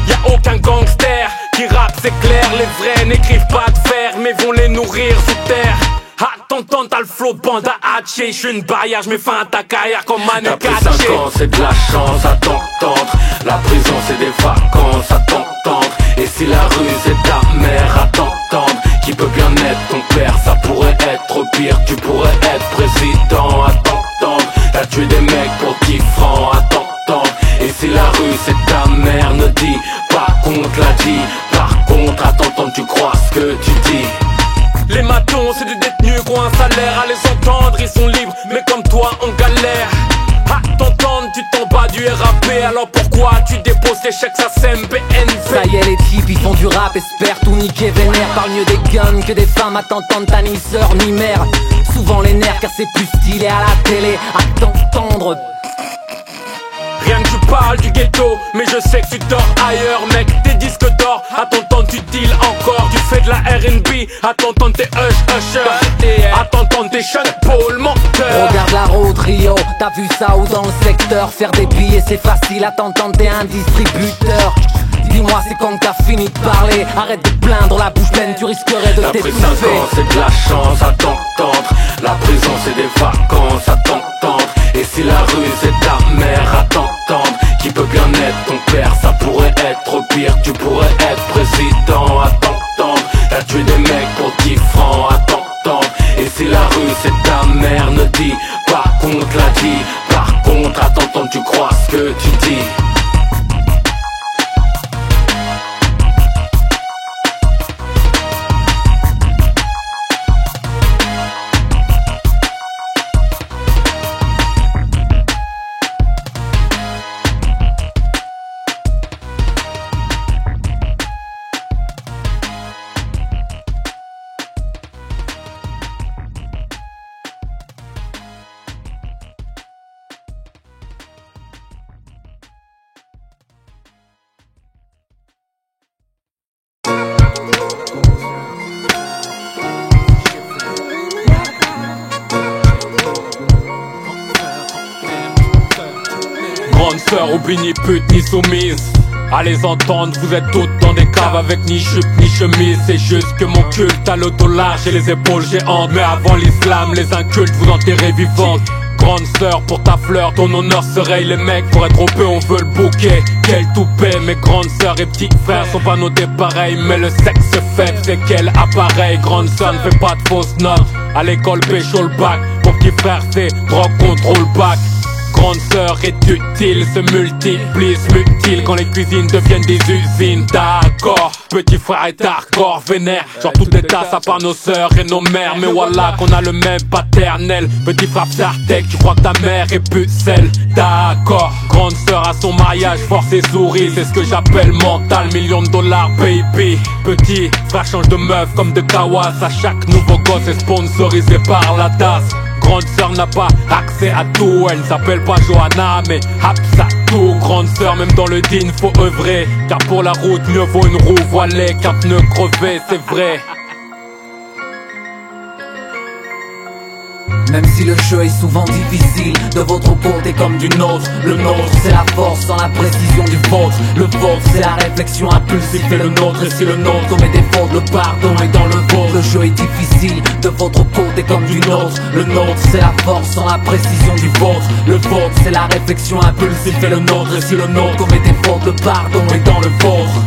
Y'a aucun gangster qui rappe, c'est clair. Les vrais n'écrivent pas de fer, mais vont les nourrir sous terre. Ah, t'entends, t'as le flow de bande à hatcher. J'suis une barrière, j'mets fin à ta carrière comme Manu Katché. T'as pris 5 ans, c'est de la chance à t'entendre. La prison c'est des vacances à t'entendre. Et si la rue c'est ta mère à t'entendre, qui peut bien être ton père, ça pourrait être pire. Tu pourrais être président à t'entendre. T'as tué des mecs pour 10 francs à t'entendre. Et si la rue c'est ta mère, ne dis pas qu'on te l'a dit. Par contre à t'entendre tu crois ce que tu dis. Les matons c'est des détenus qui ont un salaire. À les entendre ils sont libres, mais comme toi on galère. À t'entendre tu t'en bats du RAP. Alors pourquoi tu déposes les chèques à SMBNV? Ça y est les types ils font du rap, espèrent tout niquer vénère. Parle mieux des guns que des femmes à t'entendre. T'as ni sœur ni mère. Souvent les nerfs car c'est plus stylé à la télé. À t'entendre. Rien que tu parles du ghetto, mais je sais que tu dors ailleurs mec. Tes disques d'or, à t'entendre tu deals encore. Tu fais de la R&B, à t'entendre t'es Usher. À t'entendre t'es Sean Paul, menteur. Regarde la route Rio, t'as vu ça ou dans le secteur? Faire des billets c'est facile, à t'entendre t'es un distributeur. Dis-moi c'est quand t'as fini de parler. Arrête de plaindre la bouche pleine, tu risquerais de t'étouffer. T'as pris 5 ans, c'est de la chance à t'entendre. La prison c'est des vacances à t'entendre. Et si la rue c'est ta mère à t'entendre, qui peut bien être ton père, ça pourrait être pire. Tu pourrais être président à t'entendre. T'as tué des mecs pour 10 francs à t'entendre. Et si la rue c'est ta mère, ne dis pas qu'on te l'a dit. Par contre à t'entendre tu crois ce que tu dis. Grande sœur, oublie ni pute ni soumise. À les entendre, vous êtes toutes dans des caves avec ni jupe ni chemise. C'est juste que mon culte a le dos large et les épaules géantes. Mais avant l'islam, les incultes vous enterrez vivantes. Grande sœur, pour ta fleur, ton honneur serait les mecs. Pour être trop peu, on veut le bouquet. Quel toupet, mes grandes sœurs et petits frères sont pas notés pareil. Mais le sexe faible, c'est quel appareil. Grande sœur ne fait pas de fausses notes. À l'école, pécho le bac. Mon petit frère, c'est drogue, contrôle bac. Grande sœur est utile, se multiplie, se mutile quand les cuisines deviennent des usines. D'accord, petit frère est hardcore, vénère. Genre toutes les tasses à part nos sœurs et nos mères. Mais voilà qu'on a le même paternel. Petit frère Sartek, tu crois que ta mère est pucelle. D'accord, grande sœur à son mariage, force et souris. C'est ce que j'appelle mental, millions de dollars baby. Petit frère change de meuf comme de kawas. À chaque nouveau gosse est sponsorisé par la tasse. Grande sœur n'a pas accès à tout. Elle ne s'appelle pas Johanna mais Hapsatou. Grande sœur même dans le din faut œuvrer. Car pour la route mieux vaut une roue voilée qu'un pneu crevé, c'est vrai. Même si le jeu est souvent difficile, de votre côté comme du nôtre. Le nôtre c'est la force sans la précision du vôtre. Le vôtre c'est la réflexion impulsive et le nôtre. Et si le nôtre commet des fautes, le pardon est dans le vôtre. Le jeu est difficile, de votre côté comme du nôtre. Le nôtre c'est la force sans la précision du vôtre. Le vôtre c'est la réflexion impulsive et le nôtre. Et si le nôtre commet des fautes, le pardon est dans le vôtre.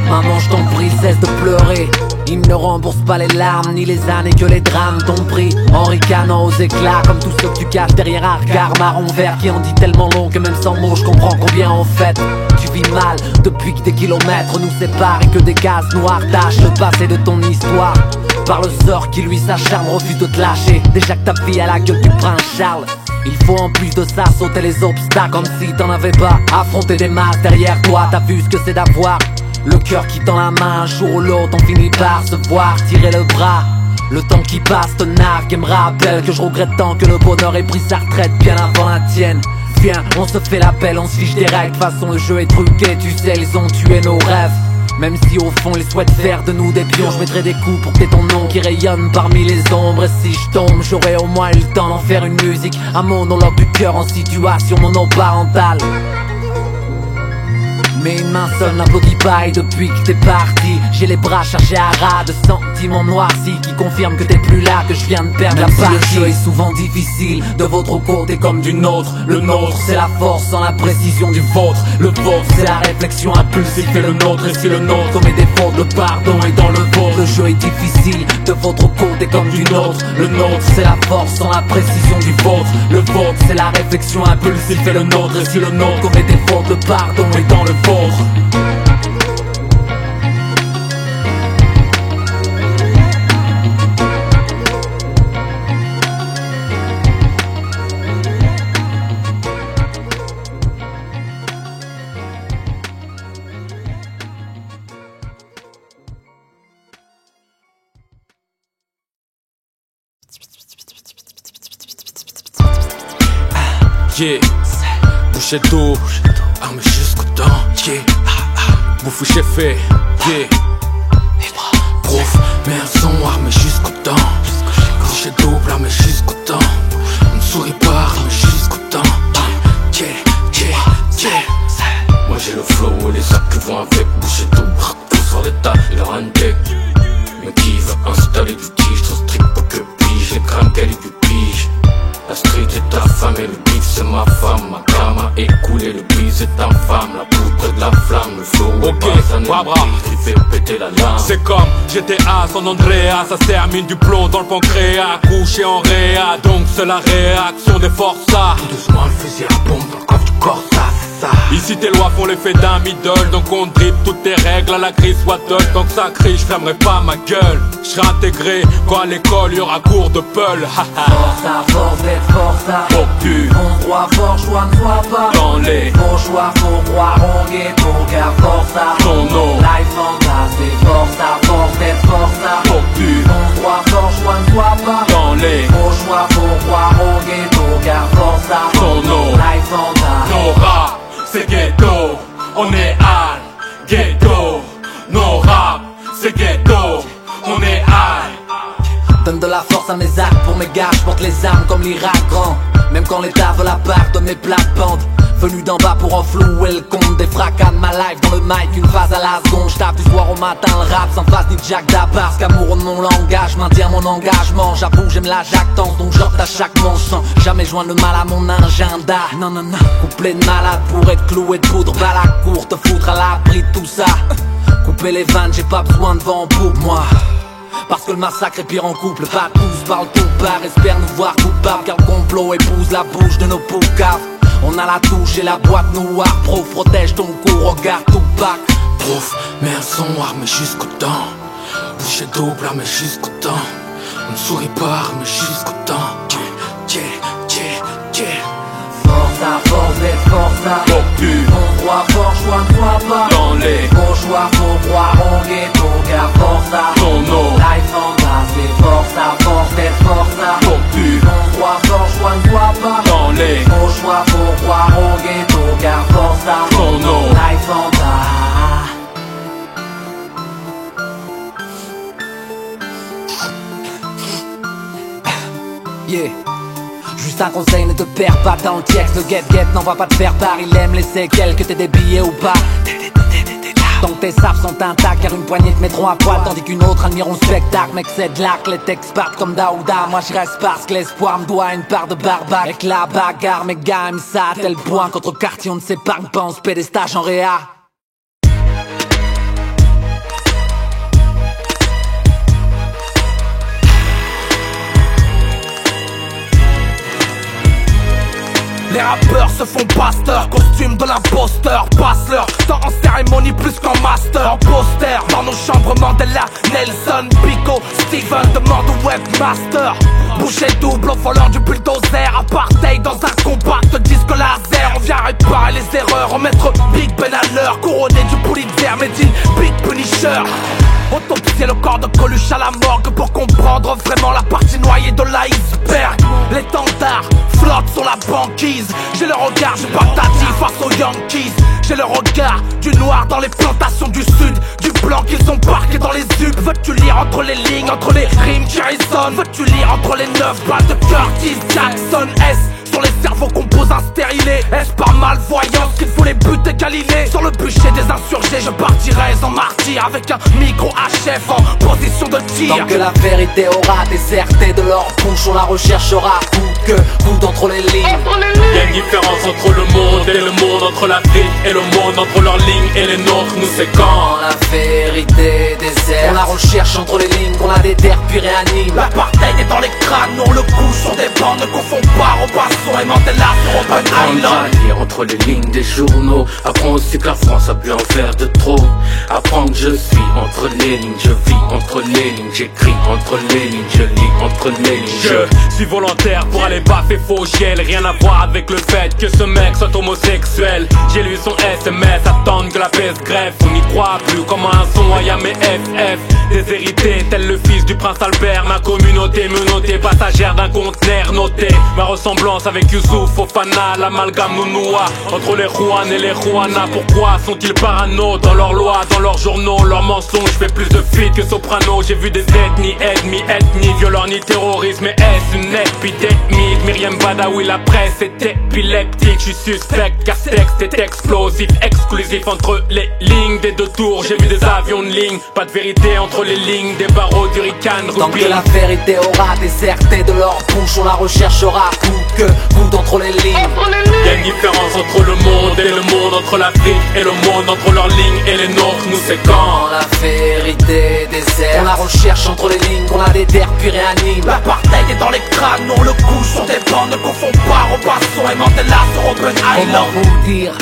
Maman je t'en prie cesse de pleurer. Ils ne remboursent pas les larmes, ni les années que les drames t'ont pris. En ricanant aux éclats, comme tous ceux que tu caches derrière un regard marron vert qui en dit tellement long que même sans mots je comprends combien en fait tu vis mal depuis que des kilomètres nous séparent et que des cases noires tachent le passé de ton histoire. Par le sort qui lui s'acharne, refuse de te lâcher. Déjà que ta fille a la gueule du prince Charles. Il faut en plus de ça sauter les obstacles comme si t'en avais pas. Affronter des masses derrière toi, t'as vu ce que c'est d'avoir le cœur qui tend la main, un jour ou l'autre on finit par se voir tirer le bras. Le temps qui passe te nargue et me rappelle que je regrette tant que le bonheur ait pris sa retraite bien avant la tienne. Viens, on se fait la belle, on se fiche des règles, de toute façon le jeu est truqué, tu sais ils ont tué nos rêves. Même si au fond ils souhaitent faire de nous des pions, je mettrai des coups pour que t'aies ton nom qui rayonne parmi les ombres. Et si je tombe, j'aurai au moins eu le temps d'en faire une musique, un monologue du cœur en situation monoparentale. Mais une main seule n'applaudit pas et depuis que t'es parti, j'ai les bras chargés à ras de sentiments noircis qui confirment que t'es plus là, que je viens de perdre la partie. Le jeu est souvent difficile, de votre côté comme du nôtre. Le nôtre c'est la force sans la précision du vôtre. Le vôtre c'est la réflexion impulsive et le nôtre. Et si le nôtre commet des fautes, le pardon est dans le vôtre. Le jeu est difficile, de votre côté comme du nôtre. Le nôtre c'est la force sans la précision du vôtre. Le vôtre c'est la réflexion impulsive et le nôtre. Et si le nôtre commet des fautes, le pardon est dans le vôtre. Yeah, bouchée d'eau, armée jusqu'aux dents. Yeah, bouffe fait. Yeah, prof, mets un son, armée jusqu'aux dents. Bouchée double, armée jusqu'aux dents. On ne sourit pas, armée jusqu'aux dents. Yeah, yeah, yeah. Moi j'ai le flow et les sacs qui vont avec. Bouchée double, tout sur les tas, il a un deck. Mais qui veut installer du tige, trop strict pour que pige. Les crânes qu'elle est du pige. La street est ta femme et le beef c'est ma femme. Ma gamme a écoulé, le beef c'est infâme. La poudre de la flamme, le flow ok, il fait péter la lame. C'est comme GTA San Andreas, ça se termine du plomb dans le pancréas. Couché en réa, donc c'est la réaction des forces. Tout doucement le fusil à pompe dans le coffre du corps, ça c'est ça. Ici tes lois font l'effet d'un middle, donc on drip toutes tes règles à la crise soit dull. Tant que ça crie, je fermerai pas ma gueule. Je serai intégré quand à l'école y aura cours de peul. Force à force d'être force à Obtus. Ton droit fort choix ne soit pas Dans les faux choix, faux roi, rongué, ton gars force à ton nom. Life fantastique, force à force d'être force à Obtus. Ton droit fort choix ne soit pas Dans les faux choix, faux roi, rongué, ton gars force à ton nom. Life fantastique. Nos rap, c'est ghetto. On est à ghetto. Nos rap, c'est ghetto. On est à. Donne de la force à mes actes, pour mes gars, je porte les armes comme l'Irak grand. Même quand l'État veut la part de mes plates-bandes. Venu d'en bas pour en flouer le compte des fracas de ma life dans le mic, une phase à la seconde. J'tape du soir au matin le rap sans face ni Jack Dabar. Parce qu'amour de mon langage maintient mon engagement. J'avoue j'aime la jactance donc j'opte à chaque manche sans jamais joindre le mal à mon agenda. Non non non, couplet de malade pour être cloué de poudre. Va la cour te foutre à l'abri de tout ça. Couper les vannes, j'ai pas besoin de vent pour moi. Parce que le massacre est pire en couple. Pas tous parlent tout part, espèrent nous voir coupables. Car le complot épouse la bouche de nos poucaves. On a la touche et la boîte noire. Pro, protège ton cou, regarde tout bac. Prof, mets un son armé jusqu'aux dents. Bouchée double armé jusqu'aux dents. On ne sourit pas armé jusqu'aux dents. Yeah, yeah, yeah, yeah. Force à force d'être force à Obtus. Ton droit fort choix ne soit pas Dans les faux choix, faux droit, rongué, ton gars force à ton nom. Life fantastique, force à force d'être force à Obtus. Ton droit fort choix ne soit pas Dans les faux choix, faux droit, rongué, ton gars force à ton nom. Life fantastique. Yeah. Juste un conseil, ne te perds pas dans le texte. Le get-get n'en va pas te faire part. Il aime les séquelles, que t'aies des billets ou pas. Tant que tes sables sont intacts, car une poignée te mettront à poil, tandis qu'une autre admireront le spectacle. Mec c'est de l'arc, les textes partent comme Daouda. Moi je reste parce que l'espoir me doit une part de barbac. Avec la bagarre, mes gars aiment ça à tel point qu'entre quartiers on ne s'épargne pas, on se paie des stages en réa. Les rappeurs se font pasteurs, costume de l'imposteur, passe leur temps en cérémonie plus qu'en master. En poster, dans nos chambres Mandela, Nelson, Pico, Steven demande au webmaster. Boucher double au volant du bulldozer, apartheid dans un compact disque laser. On vient réparer les erreurs, remettre Big Ben à l'heure, couronné du Pulitzer, made in Big Punisher. Autopsier le corps de Coluche à la morgue pour comprendre vraiment la partie noyée de l'iceberg. L'étendard flotte sur la banquise. J'ai le regard du Baghdadi face aux Yankees. J'ai le regard du noir dans les plantations du sud, du blanc qu'ils sont parqués dans les ubs. Veux-tu lire entre les lignes, entre les rimes qui résonnent? Veux-tu lire entre les 9 balles de Curtis Jackson? S sur les cerveaux qu'on pose un stérilé. Est-ce par malvoyance qu'il faut les buter Galilée? Sur le bûcher des insurgés je partirai en martyr, avec un micro HF en position de tir. Tant que la vérité aura déserté de leur bouche, on la recherchera coûte que coûte entre les lignes. Y'a une différence entre le monde et le monde, entre l'Afrique et le monde, entre leurs lignes et les nôtres. Nous c'est quand la vérité déserte, on la recherche entre les lignes, qu'on la déterre puis réanime. L'apartheid est dans les crânes, on le couche sur des bancs. Ne confond pas Robinson et Mandela sur Open Island. Apprendre à lire entre les lignes des journaux. Apprends aussi que la France a bu un verre de trop. Apprends que je suis entre les lignes, je vis entre les lignes, j'écris entre les lignes, je lis entre les lignes. Je suis volontaire pour aller baffer faux giel. Rien à voir avec le fait que ce mec soit homosexuel. J'ai lu son SMS, attendre que la paix se greffe. On n'y croit plus comme un son à mes FF. Déshérité tel le fils du prince Albert. Ma communauté menottée, passagère d'un conteneur noté. Ma ressemblance avec Youssouf Fofana, l'amalgame nounoua entre les Juan et les Juana. Pourquoi sont-ils parano dans leurs lois, dans leurs journaux, leurs mensonges? Je fais plus de feats que Soprano. J'ai vu des ethnies, ethnie, violeurs ni terrorisme. Mais est-ce une épidémie? Myriam Badawi, la presse est épileptique. Je suis suspect car ce texte est explosif, exclusif entre les lignes des deux tours. J'ai vu des avions de ligne, pas de vérité entre les lignes des barreaux d'Hurricane Tant que Rubin. la vérité aura déserté de leur bouche, on la recherchera coûte que coûte entre les lignes. Y'a une différence entre le monde et le monde, entre l'Afrique et le monde, entre leurs lignes et les nôtres. Nous c'est quand la vérité déserte, on la recherche entre les lignes, qu'on la déterre puis réanime. L'apartheid est dans les crânes, on le couche sur des bancs. Ne confond pas Robinson et Mandela sur Open Comment Island. vous le dire?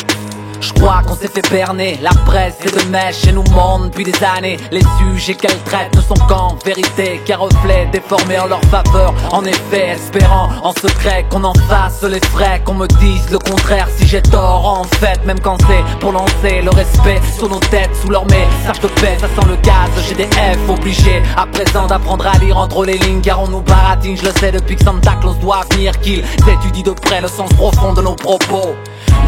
Je crois qu'on s'est fait berner. La presse est de mèche et nous ment depuis des années. Les sujets qu'elle traite ne sont qu'en vérité qu'un reflet déformé en leur faveur. En effet, espérant en secret qu'on en fasse les frais, qu'on me dise le contraire si j'ai tort en fait. Même quand c'est pour lancer le respect sur nos têtes, sous leur message de paix, ça sent le gaz. J'ai des F obligés à présent d'apprendre à lire entre les lignes, car on nous baratine. Je le sais depuis que Santa Claus doit venir, qu'il étudie de près le sens profond de nos propos.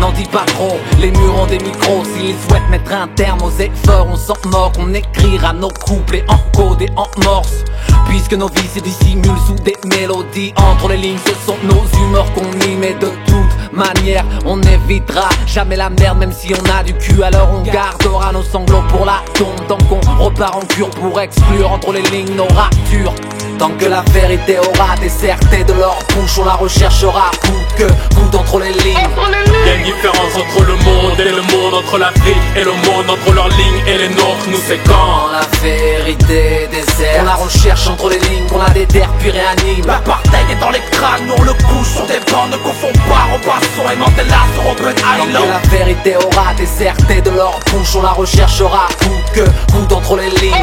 N'en dis pas trop, les murs ont des micros. S'ils souhaitent mettre un terme aux efforts, on s'en moque. On écrira nos couplets en code et en morse, puisque nos vies se dissimulent sous des mélodies. Entre les lignes, ce sont nos humeurs qu'on y met. De toute manière, on n'évitera jamais la merde, même si on a du cul. Alors on gardera nos sanglots pour la tombe, tant qu'on repart en cure pour exclure entre les lignes nos ratures. Tant que la vérité aura déserté de leur bouche, on la recherchera coûte que coûte entre les lignes. Y'a une différence entre le monde et le monde, entre l'Afrique et le monde, entre leurs lignes et les nôtres. Nous c'est quand la vérité déserte, on la recherche entre les lignes, qu'on la déterre puis réanime. L'apartheid est dans les crânes, on le couche sur des bancs. Ne confond pas Robinson et Mandela sur Open Tant Island. que la vérité aura déserté de leur bouche, on la recherchera coûte que coûte entre les lignes.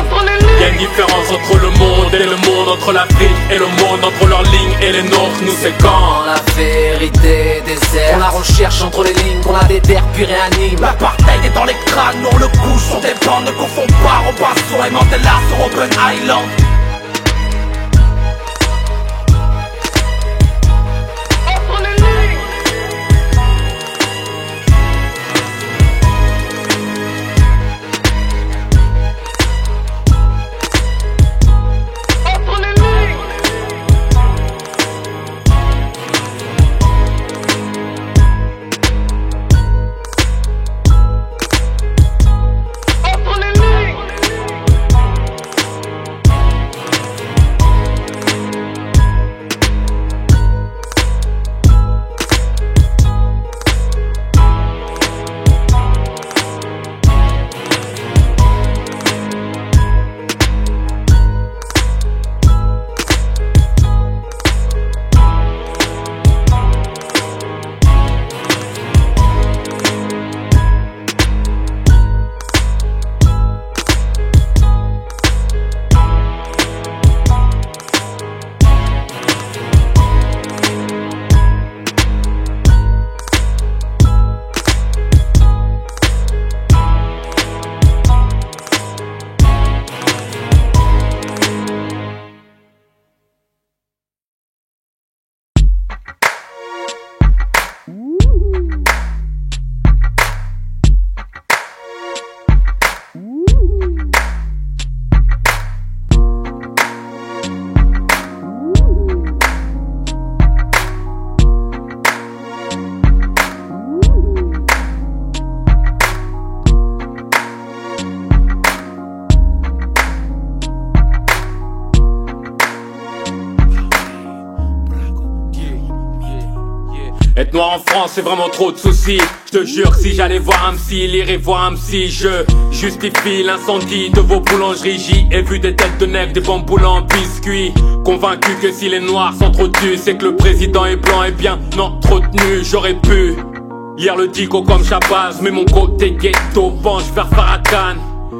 Y'a une différence entre le monde et le monde, entre l'Afrique et le monde, entre leurs lignes et les nôtres. Nous c'est quand la vérité déserte, on la recherche entre les lignes, qu'on la déterre puis réanime. L'apartheid est dans les crânes, on le couche sur des bancs. Ne confond pas Robinson et Mandela sur Open Island. Être noir en France c'est vraiment trop de soucis. Je te jure que si j'allais voir un psy, l'irai voir un psy. Je justifie l'incendie de vos boulangeries. J'y ai vu des têtes de nègres, des bamboules en biscuits. Convaincu que si les noirs s'entretuent, c'est que le président est blanc et bien entretenu. J'aurais pu lire le dico comme Shabazz, mais mon côté ghetto penche vers Farrakhan.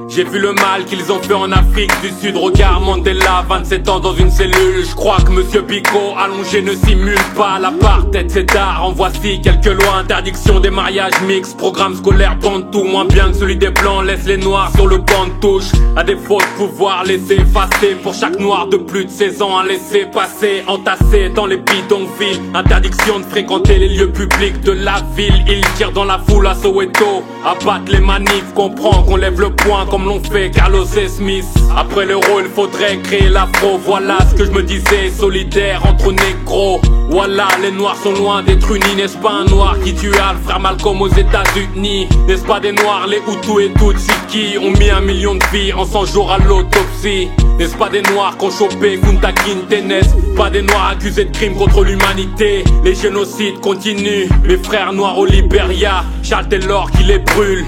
J'ai vu le mal qu'ils ont fait en Afrique du Sud. Regarde Mandela, 27 ans dans une cellule. Je crois que Monsieur Biko allongé ne simule pas l'apartheid, c'est tard. En voici quelques lois, interdiction des mariages mixtes. Programme scolaire bantou, moins bien que celui des blancs. Laisse les noirs sur le banc de touche. À défaut de pouvoir laisser effacer pour chaque noir de plus de 16 ans, à laisser passer, entassé dans les bidonvilles. Interdiction de fréquenter les lieux publics de la ville. Ils tirent dans la foule à Soweto, abattent les manifs. Comprends qu'on lève le poing comme l'ont fait Carlos et Smith. Après l'euro il faudrait créer l'afro. Voilà ce que je me disais, solidaire entre négros. Voilà, les noirs sont loin d'être unis. N'est-ce pas un noir qui tua le frère Malcolm aux États-Unis? N'est-ce pas des noirs, les Hutus et Tutsis, qui ont mis 1 million de vies en 100 jours à l'autopsie? N'est-ce pas des noirs qu'ont chopé Kunta Kinte? N'est-ce pas des noirs accusés de crimes contre l'humanité? Les génocides continuent. Mes frères noirs au Libéria, Charles Taylor qui les brûle.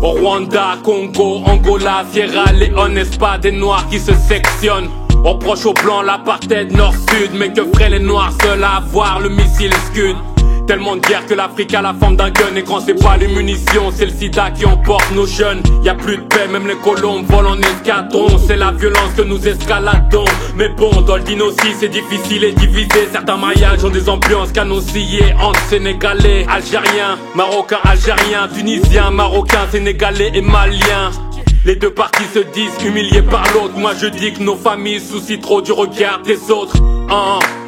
Au Rwanda, Congo, Angola, Sierra Leone, n'est-ce pas des noirs qui se sectionnent? On reproche aux blancs l'apartheid nord-sud, mais que feraient les noirs seuls à avoir le missile Scud? Tellement de guerre que l'Afrique a la forme d'un gun. Et quand c'est pas les munitions, c'est le sida qui emporte nos jeunes. Y a plus de paix, même les colombes volent en escadron. C'est la violence que nous escaladons. Mais bon, dans le dîner aussi c'est difficile et divisé. Certains mariages ont des ambiances canoncillées entre Sénégalais, Algériens, Marocains, Algériens, Tunisiens, Marocains, Sénégalais et Maliens. Les deux parties se disent humiliées par l'autre. Moi je dis que nos familles soucient trop du regard des autres.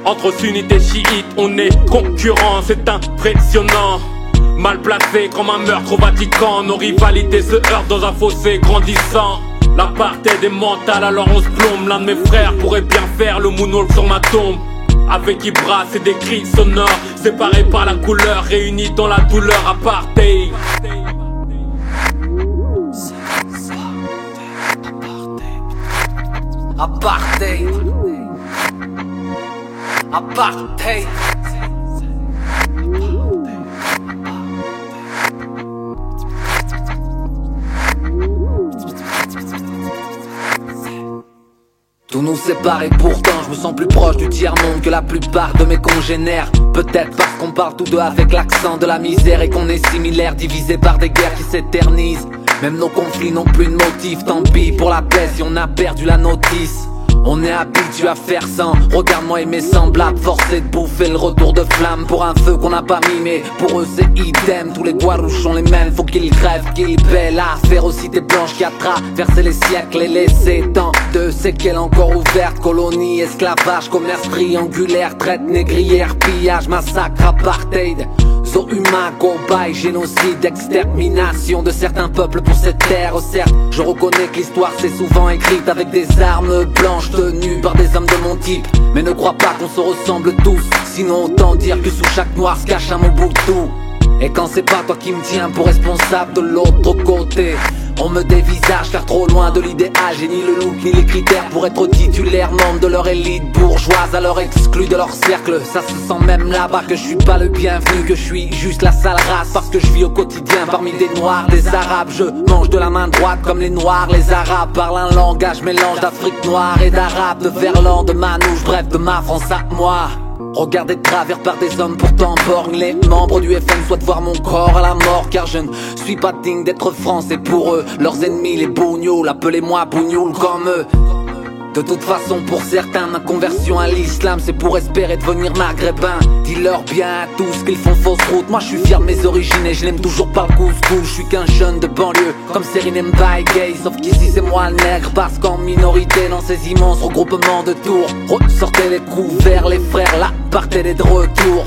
Entre sunnites et chiites, on est concurrents, c'est impressionnant. Mal placé comme un meurtre au Vatican. Nos rivalités se heurtent dans un fossé grandissant. L'apartheid est mental, alors on se plombe. L'un de mes frères pourrait bien faire le moonwalk sur ma tombe. Avec Ibra, c'est des cris sonores, séparés par la couleur, réunis dans la douleur. Apartheid. Apartheid. Apartheid. Tout nous sépare et pourtant je me sens plus proche du tiers-monde que la plupart de mes congénères. Peut-être parce qu'on parle tous deux avec l'accent de la misère et qu'on est similaires, divisés par des guerres qui s'éternisent. Même nos conflits n'ont plus de motif, tant pis pour la paix si on a perdu la notice. On est habitué à faire sans, regarde-moi et mes semblables, forcés de bouffer le retour de flamme pour un feu qu'on n'a pas mis, mais pour eux c'est idem. Tous les Guarouches sont les mêmes, faut qu'ils crèvent, qu'ils paient. L'affaire aussi des blanches qui a traversé les siècles et laissé tant de séquelles encore ouvertes. Colonie, esclavage, commerce triangulaire, traite négrière, pillage, massacre, apartheid. Zoo humain, cobaye, génocide, extermination de certains peuples pour cette terre. Certes, je reconnais que l'histoire s'est souvent écrite avec des armes blanches tenues par des hommes de mon type. Mais ne crois pas qu'on se ressemble tous, sinon autant dire que sous chaque noir se cache un Mobutu. Et quand c'est pas toi qui me tiens pour responsable de l'autre côté, on me dévisage car trop loin de l'idéal. J'ai ni le look ni les critères pour être titulaire, membre de leur élite bourgeoise, alors exclu de leur cercle. Ça se sent même là-bas que je suis pas le bienvenu, que je suis juste la sale race. Parce que je vis au quotidien parmi des noirs, des arabes. Je mange de la main droite comme les noirs. Les arabes parlent un langage mélange d'Afrique noire et d'arabe, de Verlan, de Manouche, bref de ma France à moi. Regardé de travers par des hommes pourtant borgnes, les membres du FN souhaitent voir mon corps à la mort. Car je ne suis pas digne d'être français pour eux. Leurs ennemis les bougnoules, appelez-moi bougnoul comme eux. De toute façon pour certains ma conversion à l'islam c'est pour espérer devenir maghrébin. Dis-leur bien à tous qu'ils font fausse route. Moi je suis fier de mes origines et je n'aime toujours pas le couscous. Je suis qu'un jeune de banlieue comme Serine Mbaye gay. Sauf qu'ici c'est moi le nègre parce qu'en minorité dans ces immenses regroupements de tours. Ressortez les couverts les frères, l'apartheid est de retour.